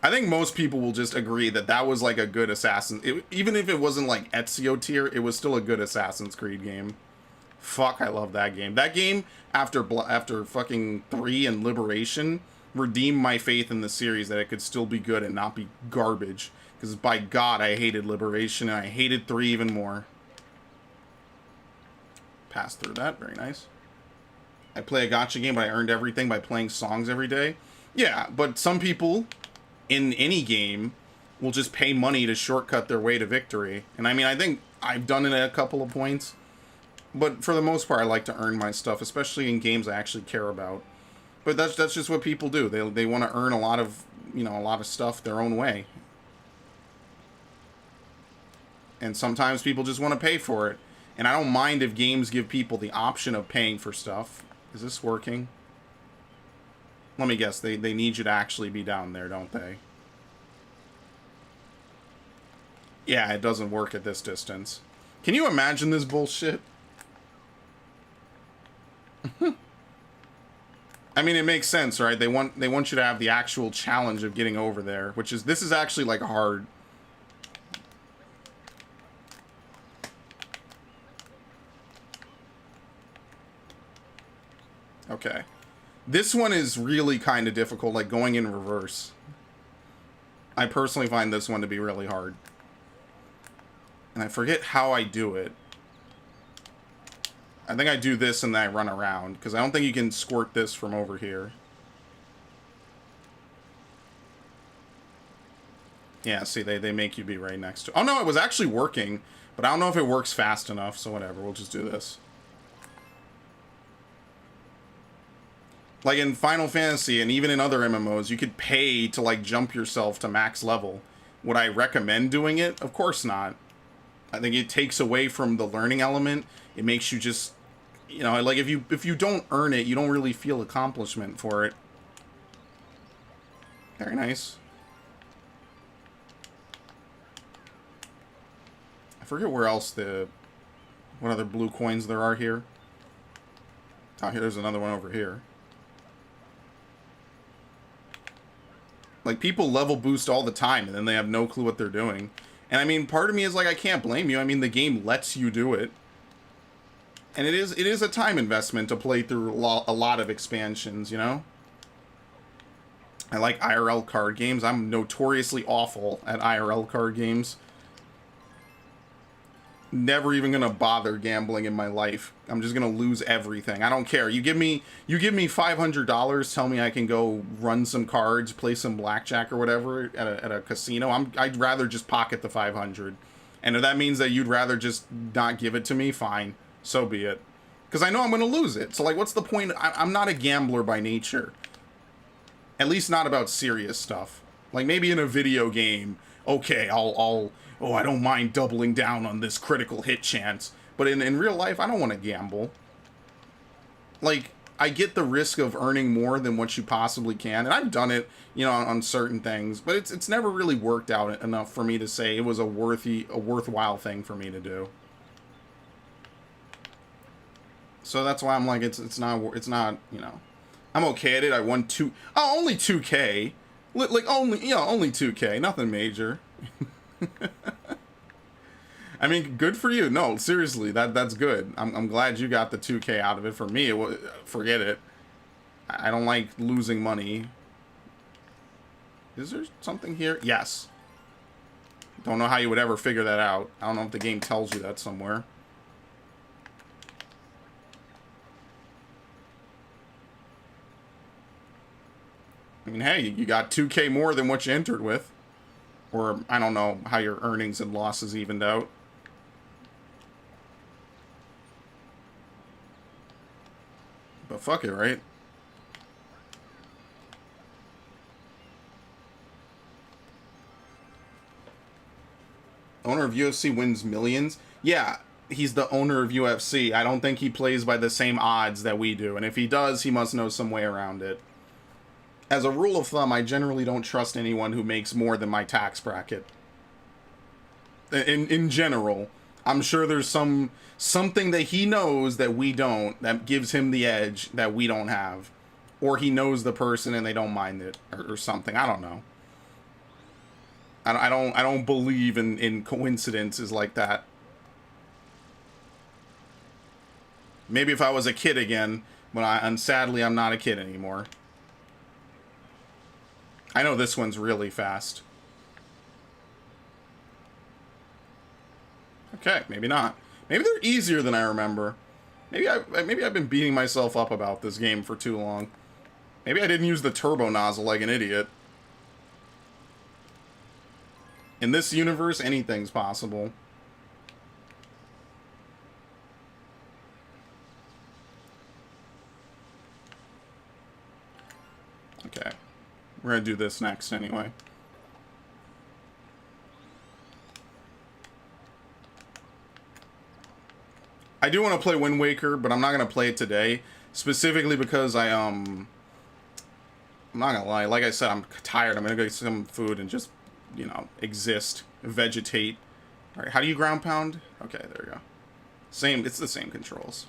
I think most people will just agree that that was like a good Assassin. Even if it wasn't like Ezio tier, it was still a good Assassin's Creed game. Fuck, I love that game. That game, after fucking 3 and Liberation, redeemed my faith in the series that it could still be good and not be garbage. Because by God, I hated Liberation and I hated 3 even more. Passed through that, very nice. I play a gacha game, but I earned everything by playing songs every day. Yeah, but some people in any game will just pay money to shortcut their way to victory. And I mean, I think I've done it at a couple of points. But for the most part, I like to earn my stuff, especially in games I actually care about. But that's just what people do. They want to earn a lot of, you know, a lot of stuff their own way. And sometimes people just want to pay for it. And I don't mind if games give people the option of paying for stuff. Is this working? Let me guess. They need you to actually be down there, don't they? Yeah, it doesn't work at this distance. Can you imagine this bullshit? I mean, it makes sense, right? They want you to have the actual challenge of getting over there, which is, this is actually like hard. Okay. This one is really kind of difficult, like going in reverse. I personally find this one to be really hard. And I forget how I do it. I think I do this and then I run around, because I don't think you can squirt this from over here. Yeah, see, they make you be right next to... Oh, no, it was actually working, but I don't know if it works fast enough, so whatever, we'll just do this. Like in Final Fantasy and even in other MMOs, you could pay to, like, jump yourself to max level. Would I recommend doing it? Of course not. I think it takes away from the learning element. It makes you just... You know, like, if you don't earn it, you don't really feel accomplishment for it. Very nice. I forget where else what other blue coins there are here. Oh, here's another one over here. Like, people level boost all the time, and then they have no clue what they're doing. And, I mean, part of me is like, I can't blame you. I mean, the game lets you do it. And it is a time investment to play through a lot of expansions, you know? I like IRL card games. I'm notoriously awful at IRL card games. Never even gonna bother gambling in my life. I'm just gonna lose everything. I don't care. You give me $500, tell me I can go run some cards, play some blackjack or whatever at a casino. I'd rather just pocket the 500. And if that means that you'd rather just not give it to me, fine. So be it. Because I know I'm gonna lose it. So, like, what's the point? I'm not a gambler by nature. At least not about serious stuff. Like, maybe in a video game, okay, oh, I don't mind doubling down on this critical hit chance. But in real life, I don't want to gamble. Like, I get the risk of earning more than what you possibly can. And I've done it, you know, on certain things. But it's never really worked out enough for me to say it was a worthwhile thing for me to do. So that's why I'm like, it's not, you know. I'm okay at it. I won only 2K. Like, only 2K. Nothing major. I mean, good for you. No, seriously, that's good. I'm glad you got the 2K out of it. For me, forget it. I don't like losing money. Is there something here? Yes. Don't know how you would ever figure that out. I don't know if the game tells you that somewhere. I mean, hey, you got 2K more than what you entered with. Or, I don't know how your earnings and losses evened out. But fuck it, right? Owner of UFC wins millions? Yeah, he's the owner of UFC. I don't think he plays by the same odds that we do. And if he does, he must know some way around it. As a rule of thumb, I generally don't trust anyone who makes more than my tax bracket. In general, I'm sure there's something that he knows that we don't, that gives him the edge that we don't have. Or he knows the person and they don't mind it, or something. I don't know. I don't believe in coincidences like that. Maybe if I was a kid again, but sadly I'm not a kid anymore. I know this one's really fast. Okay, maybe not. Maybe they're easier than I remember. Maybe I've been beating myself up about this game for too long. Maybe I didn't use the turbo nozzle like an idiot. In this universe, anything's possible. Okay. We're gonna do this next anyway. I do want to play Wind Waker, but I'm not gonna play it today, specifically because I'm not gonna lie. Like I said, I'm tired. I'm gonna go get some food and just, you know, exist, vegetate. All right, how do you ground pound? Okay, there we go. Same. It's the same controls.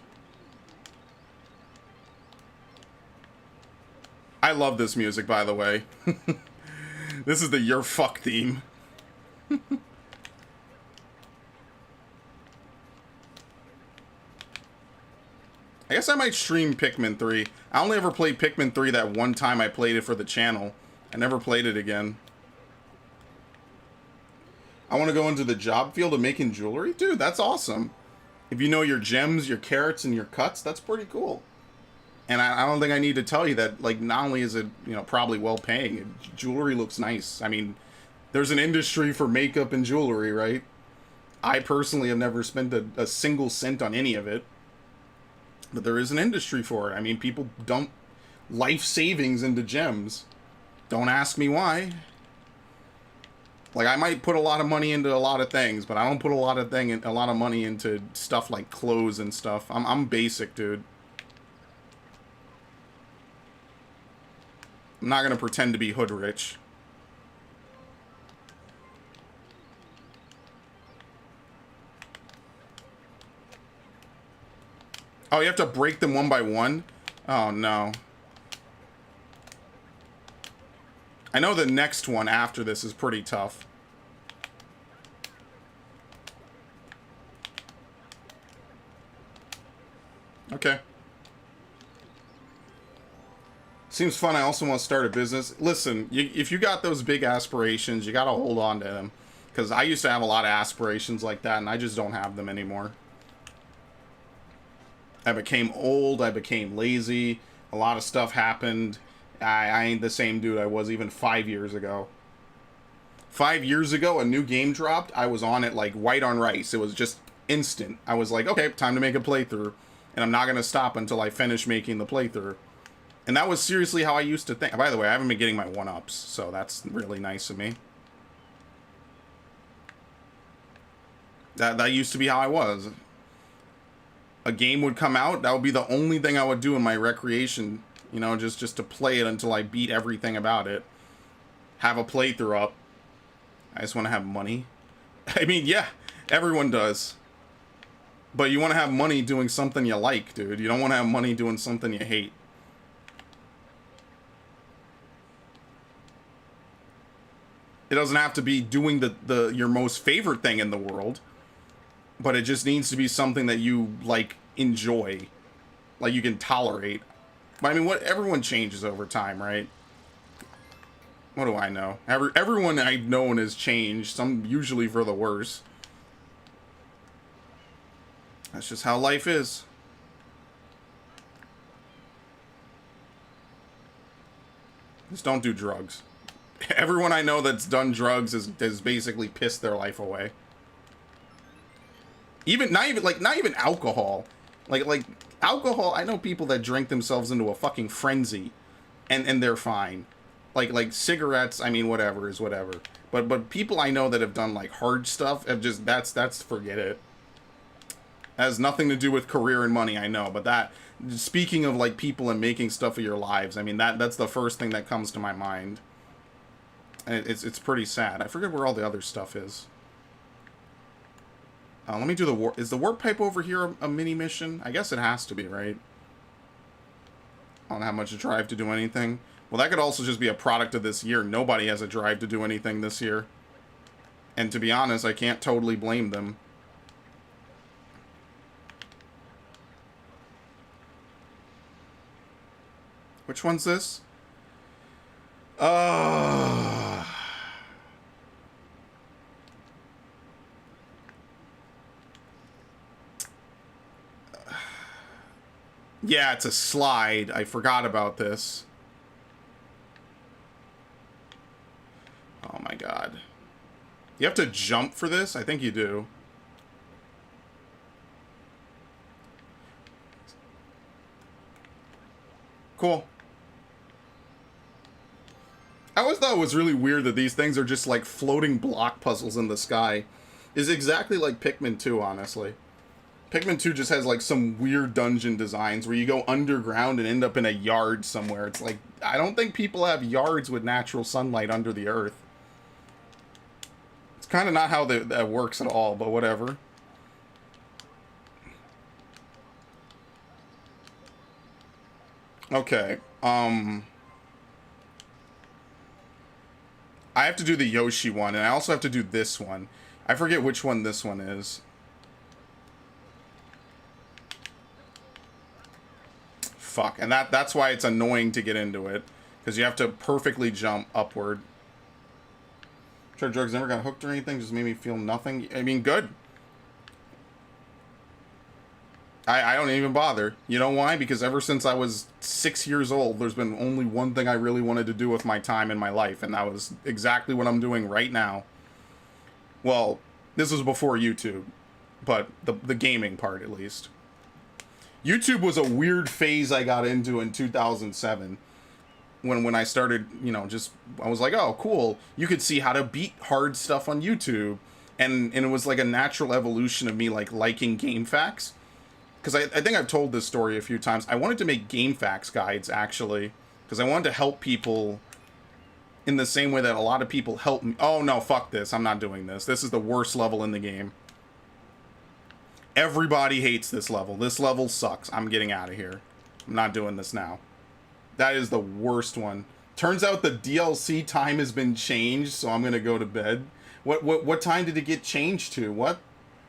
I love this music, by the way. This is the You're Fuck theme. I guess I might stream Pikmin 3. I only ever played Pikmin 3 that one time I played it for the channel. I never played it again. I want to go into the job field of making jewelry? Dude, that's awesome. If you know your gems, your carats, and your cuts, that's pretty cool. And I don't think I need to tell you that, like, not only is it, you know, probably well-paying, jewelry looks nice. I mean, there's an industry for makeup and jewelry, right? I personally have never spent a single cent on any of it. But there is an industry for it. I mean, people dump life savings into gems. Don't ask me why. Like, I might put a lot of money into a lot of things, but I don't put a lot of money into stuff like clothes and stuff. I'm basic, dude. I'm not gonna pretend to be hood rich. Oh, you have to break them one by one? Oh, no. I know the next one after this is pretty tough. Okay. Seems fun. I also want to start a business. Listen, if you got those big aspirations, you got to hold on to them. Because I used to have a lot of aspirations like that, and I just don't have them anymore. I became old, I became lazy, a lot of stuff happened. I ain't the same dude I was even 5 years ago. 5 years ago, a new game dropped, I was on it like white on rice. It was just instant. I was like, okay, time to make a playthrough. And I'm not going to stop until I finish making the playthrough. And that was seriously how I used to think. By the way, I haven't been getting my 1-ups, so that's really nice of me. That used to be how I was. A game would come out, that would be the only thing I would do in my recreation, you know, just to play it until I beat everything about it. Have a playthrough up. I just want to have money. I mean, yeah, everyone does. But you want to have money doing something you like, dude. You don't want to have money doing something you hate. It doesn't have to be doing your most favorite thing in the world. But it just needs to be something that you, like, enjoy. Like, you can tolerate. But, I mean, everyone changes over time, right? What do I know? Everyone I've known has changed. Some usually for the worse. That's just how life is. Just don't do drugs. Everyone I know that's done drugs has basically pissed their life away. Not even alcohol. Like alcohol, I know people that drink themselves into a fucking frenzy and they're fine. Like cigarettes, I mean, whatever is whatever. But people I know that have done like hard stuff have just that's forget it. It has nothing to do with career and money, I know, but that, speaking of like people and making stuff of your lives, I mean that's the first thing that comes to my mind. And it's pretty sad. I forget where all the other stuff is. Let me do the warp. Is the warp pipe over here a mini mission? I guess it has to be, right? I don't have much drive to do anything. Well, that could also just be a product of this year. Nobody has a drive to do anything this year. And to be honest, I can't totally blame them. Which one's this? Yeah, it's a slide. I forgot about this. Oh my god. You have to jump for this? I think you do. Cool. I always thought it was really weird that these things are just like floating block puzzles in the sky. Is exactly like Pikmin 2, honestly. Pikmin 2 just has like some weird dungeon designs where you go underground and end up in a yard somewhere. It's like, I don't think people have yards with natural sunlight under the earth. It's kind of not how that works at all, but whatever. Okay, I have to do the Yoshi one, and I also have to do this one. I forget which one this one is. Fuck, and that's why it's annoying to get into it, because you have to perfectly jump upward. Sure, drugs never got hooked or anything, just made me feel nothing. I mean, good. I don't even bother. You know why? Because ever since I was 6 years old, there's been only one thing I really wanted to do with my time in my life, and that was exactly what I'm doing right now. Well, this was before YouTube, but the gaming part at least. YouTube was a weird phase I got into in 2007 when I started, you know, just, I was like, oh, cool. You could see how to beat hard stuff on YouTube, and it was like a natural evolution of me like liking game facts. Because I think I've told this story a few times. I wanted to make game facts guides, actually. Because I wanted to help people in the same way that a lot of people help me. Oh, no, fuck this. I'm not doing this. This is the worst level in the game. Everybody hates this level. This level sucks. I'm getting out of here. I'm not doing this now. That is the worst one. Turns out the DLC time has been changed, so I'm going to go to bed. What time did it get changed to? What?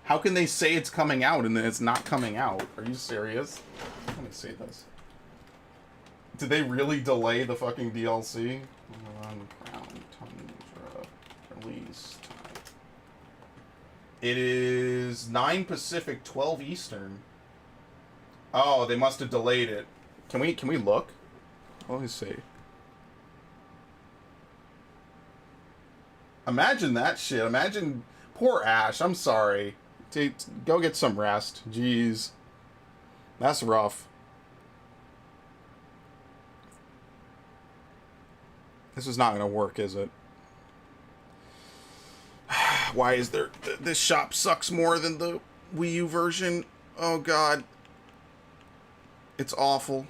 How can they say it's coming out and then it's not coming out? Are you serious? Let me see this. Did they really delay the fucking DLC? Crown Tundra release time. It is 9 Pacific, 12 Eastern. Oh, they must have delayed it. Can we look? Let me see. Imagine that shit. Imagine poor Ash. I'm sorry. Go get some rest. Jeez. That's rough. This is not going to work, is it? Why is there... This shop sucks more than the Wii U version. Oh, God. It's awful.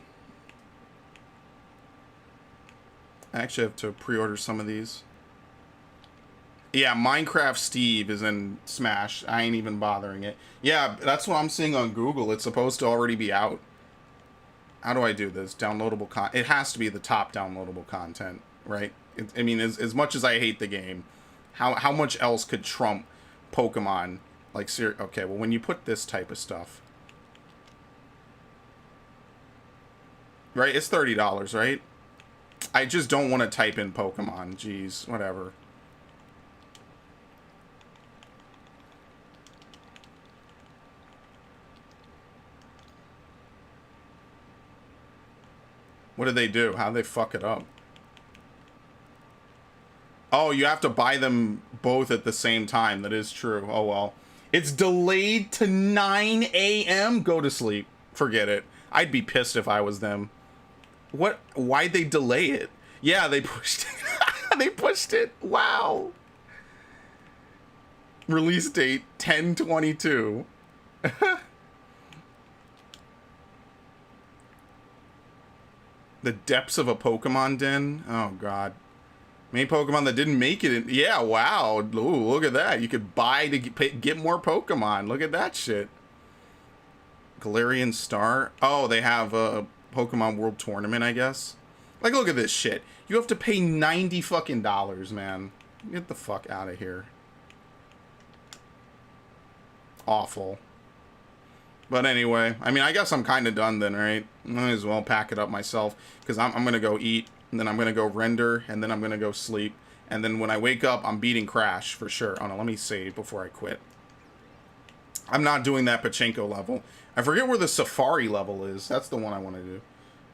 I actually have to pre-order some of these. Yeah, Minecraft Steve is in Smash. I ain't even bothering it. Yeah, that's what I'm seeing on Google. It's supposed to already be out. How do I do this? Downloadable content. It has to be the top downloadable content, right? I mean, as much as I hate the game, how much else could trump Pokemon? Like, okay, well, when you put this type of stuff... Right? It's $30, right? I just don't want to type in Pokemon. Jeez, whatever. What did they do? How did they fuck it up? Oh, you have to buy them both at the same time. That is true. Oh, well. It's delayed to 9 a.m.? Go to sleep. Forget it. I'd be pissed if I was them. What? Why'd they delay it? Yeah, they pushed it. They pushed it. Wow. Release date 10/22. The depths of a Pokemon den? Oh, God. Main Pokemon that didn't make it in... Yeah, wow. Ooh, look at that. You could buy to get more Pokemon. Look at that shit. Galarian Star? Oh, they have a Pokemon World Tournament, I guess. Like, look at this shit. You have to pay $90 fucking dollars, man. Get the fuck out of here. Awful. But anyway, I mean, I guess I'm kind of done then, right? Might as well pack it up myself, because I'm going to go eat, and then I'm going to go render, and then I'm going to go sleep. And then when I wake up, I'm beating Crash, for sure. Oh, no, let me save before I quit. I'm not doing that Pachinko level. I forget where the Safari level is. That's the one I want to do.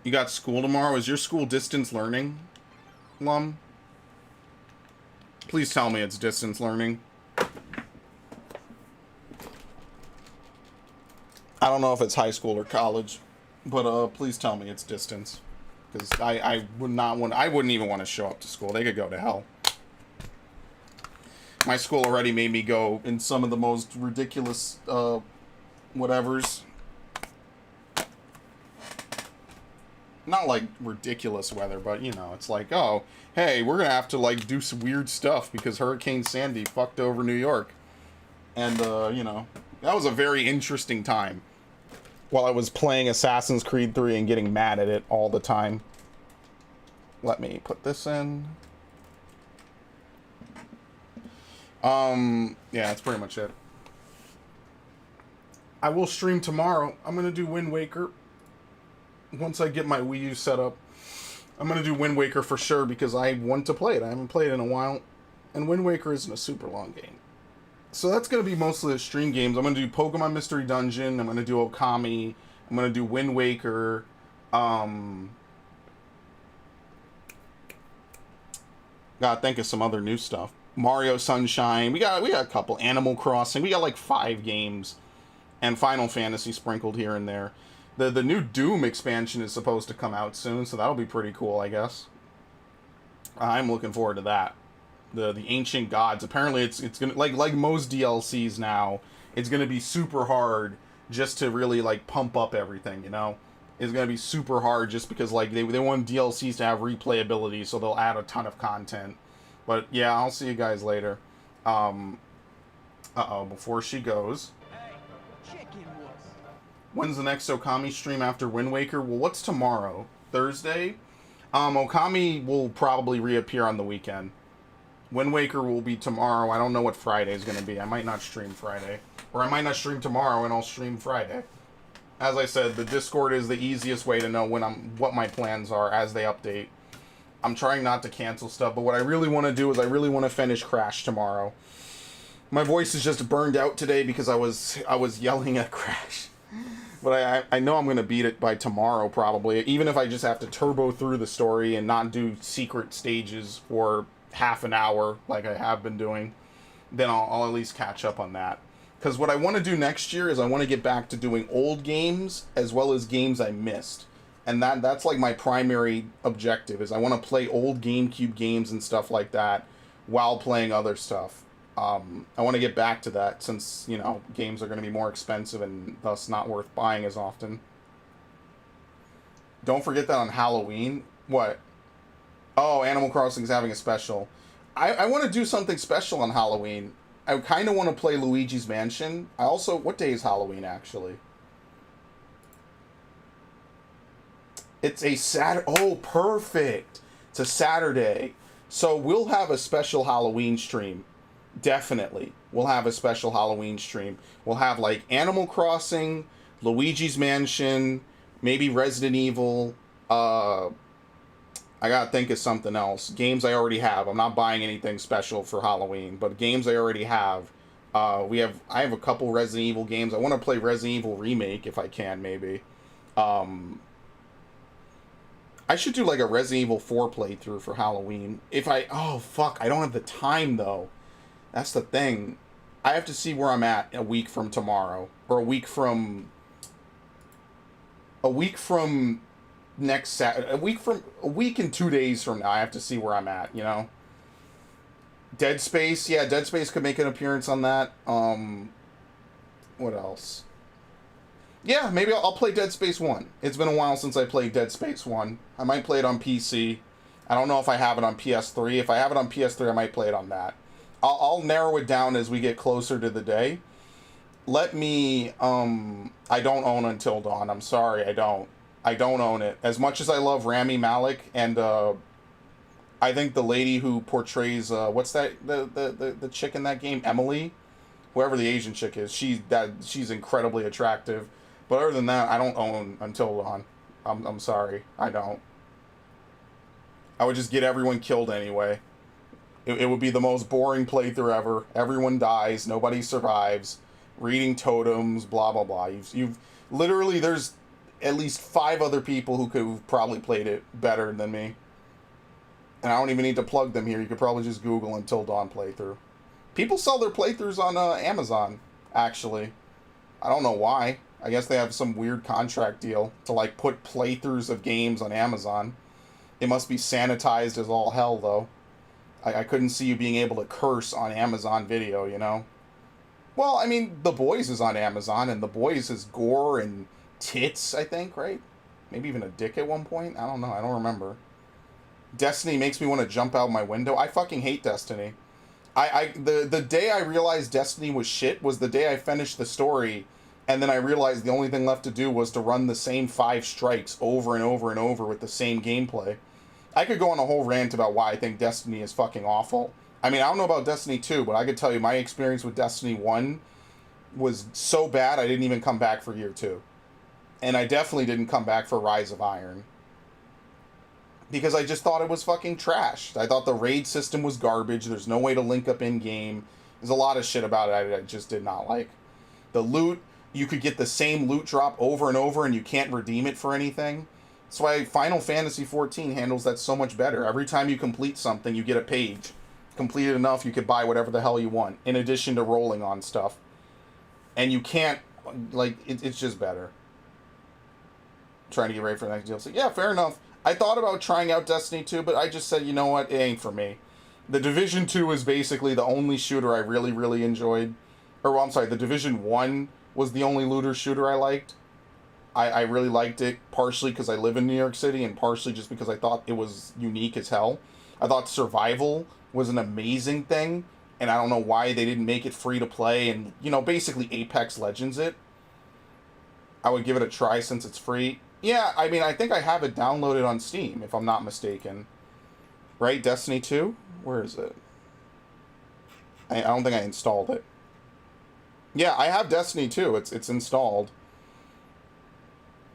You got school tomorrow? Is your school distance learning, Lum? Please tell me it's distance learning. I don't know if it's high school or college, but please tell me it's distance, because I would not want. I wouldn't even want to show up to school. They could go to hell. My school already made me go in some of the most ridiculous whatevers. Not like ridiculous weather, but you know, it's like, oh, hey, we're gonna have to like do some weird stuff because Hurricane Sandy fucked over New York. And you know, that was a very interesting time while I was playing Assassin's Creed 3 and getting mad at it all the time. Let me put this in. Yeah, that's pretty much it. I will stream tomorrow. I'm gonna do Wind Waker. Once I get my Wii U set up, I'm gonna do Wind Waker for sure because I want to play it. I haven't played it in a while, and Wind Waker isn't a super long game. So that's gonna be mostly the stream games. I'm gonna do Pokemon Mystery Dungeon. I'm gonna do Okami. I'm gonna do Wind Waker. Gotta think of some other new stuff. Mario Sunshine. We got a couple. Animal Crossing. We got like 5 games, and Final Fantasy sprinkled here and there. The new Doom expansion is supposed to come out soon, so that'll be pretty cool, I guess. I'm looking forward to that. The Ancient Gods. Apparently, it's gonna like most DLCs now. It's gonna be super hard just to really like pump up everything. You know, it's gonna be super hard just because like they want DLCs to have replayability, so they'll add a ton of content. But yeah, I'll see you guys later. Before she goes. When's the next Okami stream after Wind Waker? Well, what's tomorrow? Thursday? Okami will probably reappear on the weekend. Wind Waker will be tomorrow. I don't know what Friday is going to be. I might not stream Friday. Or I might not stream tomorrow and I'll stream Friday. As I said, the Discord is the easiest way to know what my plans are as they update. I'm trying not to cancel stuff, but what I really want to do is I really want to finish Crash tomorrow. My voice is just burned out today because I was yelling at Crash. But I know I'm going to beat it by tomorrow, probably. Even if I just have to turbo through the story and not do secret stages for half an hour like I have been doing, then I'll at least catch up on that. Because what I want to do next year is I want to get back to doing old games as well as games I missed. And that's like my primary objective, is I want to play old GameCube games and stuff like that while playing other stuff. I want to get back to that since, you know, games are going to be more expensive and thus not worth buying as often. Don't forget that on Halloween. What? Oh, Animal Crossing is having a special. I want to do something special on Halloween. I kind of want to play Luigi's Mansion. I also... What day is Halloween, actually? It's a Saturday. Oh, perfect. It's a Saturday. So we'll have a special Halloween stream. Definitely. We'll have a special Halloween stream. We'll have like Animal Crossing, Luigi's Mansion, maybe Resident Evil. I gotta think of something else. Games I already have. I'm not buying anything special for Halloween, but games I already have. I have a couple Resident Evil games. I want to play Resident Evil Remake if I can, maybe. I should do like a Resident Evil 4 playthrough for Halloween. Oh fuck, I don't have the time though. That's the thing. I have to see where I'm at a week from tomorrow. Or a week next Saturday. A week and 2 days from now. I have to see where I'm at, you know? Dead Space. Yeah, Dead Space could make an appearance on that. What else? Yeah, maybe I'll play Dead Space 1. It's been a while since I played Dead Space 1. I might play it on PC. I don't know if I have it on PS3. If I have it on PS3, I might play it on that. I'll narrow it down as we get closer to the day. I don't own Until Dawn. I'm sorry, I don't own it. As much as I love Rami Malek, and I think the lady who portrays what's that the chick in that game, Emily, whoever the Asian chick is, she's incredibly attractive. But other than that, I don't own Until Dawn. I'm sorry, I don't. I would just get everyone killed anyway. It would be the most boring playthrough ever. Everyone dies, nobody survives. Reading totems, blah blah blah. You've literally, there's at least 5 other people who could have probably played it better than me. And I don't even need to plug them here. You could probably just Google Until Dawn playthrough. People sell their playthroughs on Amazon, actually. I don't know why. I guess they have some weird contract deal to like put playthroughs of games on Amazon. It must be sanitized as all hell, though. I couldn't see you being able to curse on Amazon Video, you know? Well, I mean, The Boys is on Amazon, and The Boys is gore and tits, I think, right? Maybe even a dick at one point. I don't know. I don't remember. Destiny makes me want to jump out my window. I fucking hate Destiny. The day I realized Destiny was shit was the day I finished the story, and then I realized the only thing left to do was to run the same 5 strikes over and over and over with the same gameplay. I could go on a whole rant about why I think Destiny is fucking awful. I mean, I don't know about Destiny 2, but I could tell you my experience with Destiny 1 was so bad I didn't even come back for year 2. And I definitely didn't come back for Rise of Iron. Because I just thought it was fucking trash. I thought the raid system was garbage. There's no way to link up in-game. There's a lot of shit about it I just did not like. The loot, you could get the same loot drop over and over and you can't redeem it for anything. That's why Final Fantasy XIV handles that so much better. Every time you complete something, you get a page. Complete it enough, you could buy whatever the hell you want, in addition to rolling on stuff. And you can't, like, it's just better. Trying to get ready for the next DLC. Yeah, fair enough. I thought about trying out Destiny 2, but I just said, you know what, it ain't for me. The Division 2 is basically the only shooter I really, really enjoyed. Or, well, I'm sorry, the Division 1 was the only looter shooter I liked. I really liked it, partially because I live in New York City, and partially just because I thought it was unique as hell. I thought survival was an amazing thing, and I don't know why they didn't make it free to play, and, you know, basically Apex Legends it. I would give it a try since it's free. Yeah, I mean, I think I have it downloaded on Steam, if I'm not mistaken. Right? Destiny 2? Where is it? I don't think I installed it. Yeah, I have Destiny 2. It's installed.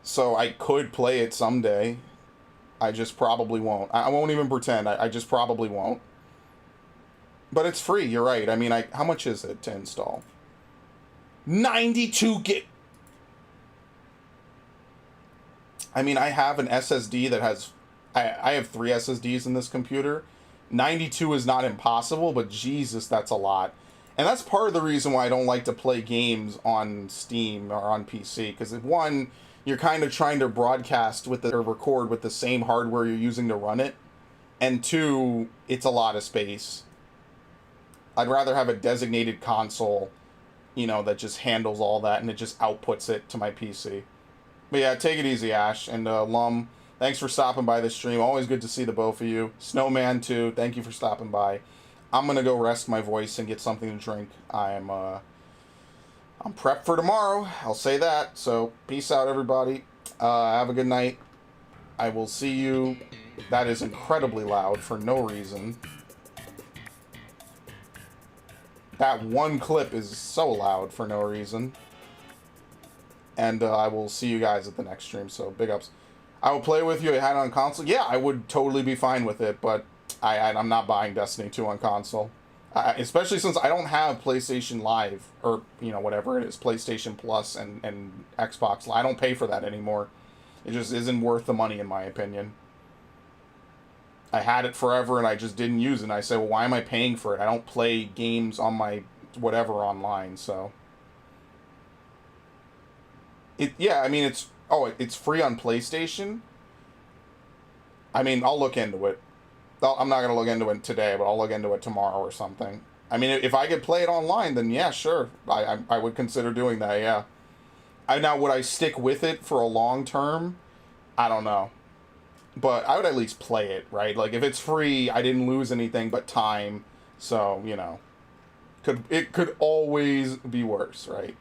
So I could play it someday. I just probably won't. I won't even pretend. I just probably won't. But it's free, you're right. I mean, how much is it to install? 92 gig. I mean, I have an SSD that has... I have 3 SSDs in this computer. 92 is not impossible, but Jesus, that's a lot. And that's part of the reason why I don't like to play games on Steam or on PC. Because, one, you're kind of trying to broadcast with or record with the same hardware you're using to run it. And 2, it's a lot of space. I'd rather have a designated console, you know, that just handles all that and it just outputs it to my PC. But yeah, take it easy, Ash. And Lum, thanks for stopping by the stream. Always good to see the both of you. Snowman, too, thank you for stopping by. I'm going to go rest my voice and get something to drink. I'm prepped for tomorrow. I'll say that. So, peace out, everybody. Have a good night. I will see you. That is incredibly loud for no reason. That one clip is so loud for no reason. And I will see you guys at the next stream, so big ups. I will play with you. I had it on console. Yeah, I would totally be fine with it, but I'm not buying Destiny 2 on console. Especially since I don't have PlayStation Live, or, you know, whatever it is, PlayStation Plus and Xbox Live. I don't pay for that anymore. It just isn't worth the money, in my opinion. I had it forever, and I just didn't use it. And I said, well, why am I paying for it? I don't play games on my whatever online, so... Yeah, I mean, it's free on PlayStation. I mean, I'll look into it. I'm not going to look into it today, but I'll look into it tomorrow or something. I mean, if I could play it online, then yeah, sure. I would consider doing that, yeah. Now, would I stick with it for a long term? I don't know. But I would at least play it, right? Like, if it's free, I didn't lose anything but time. So, you know. It could always be worse, right?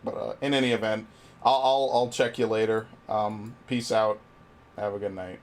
But in any event... I'll check you later. Peace out. Have a good night.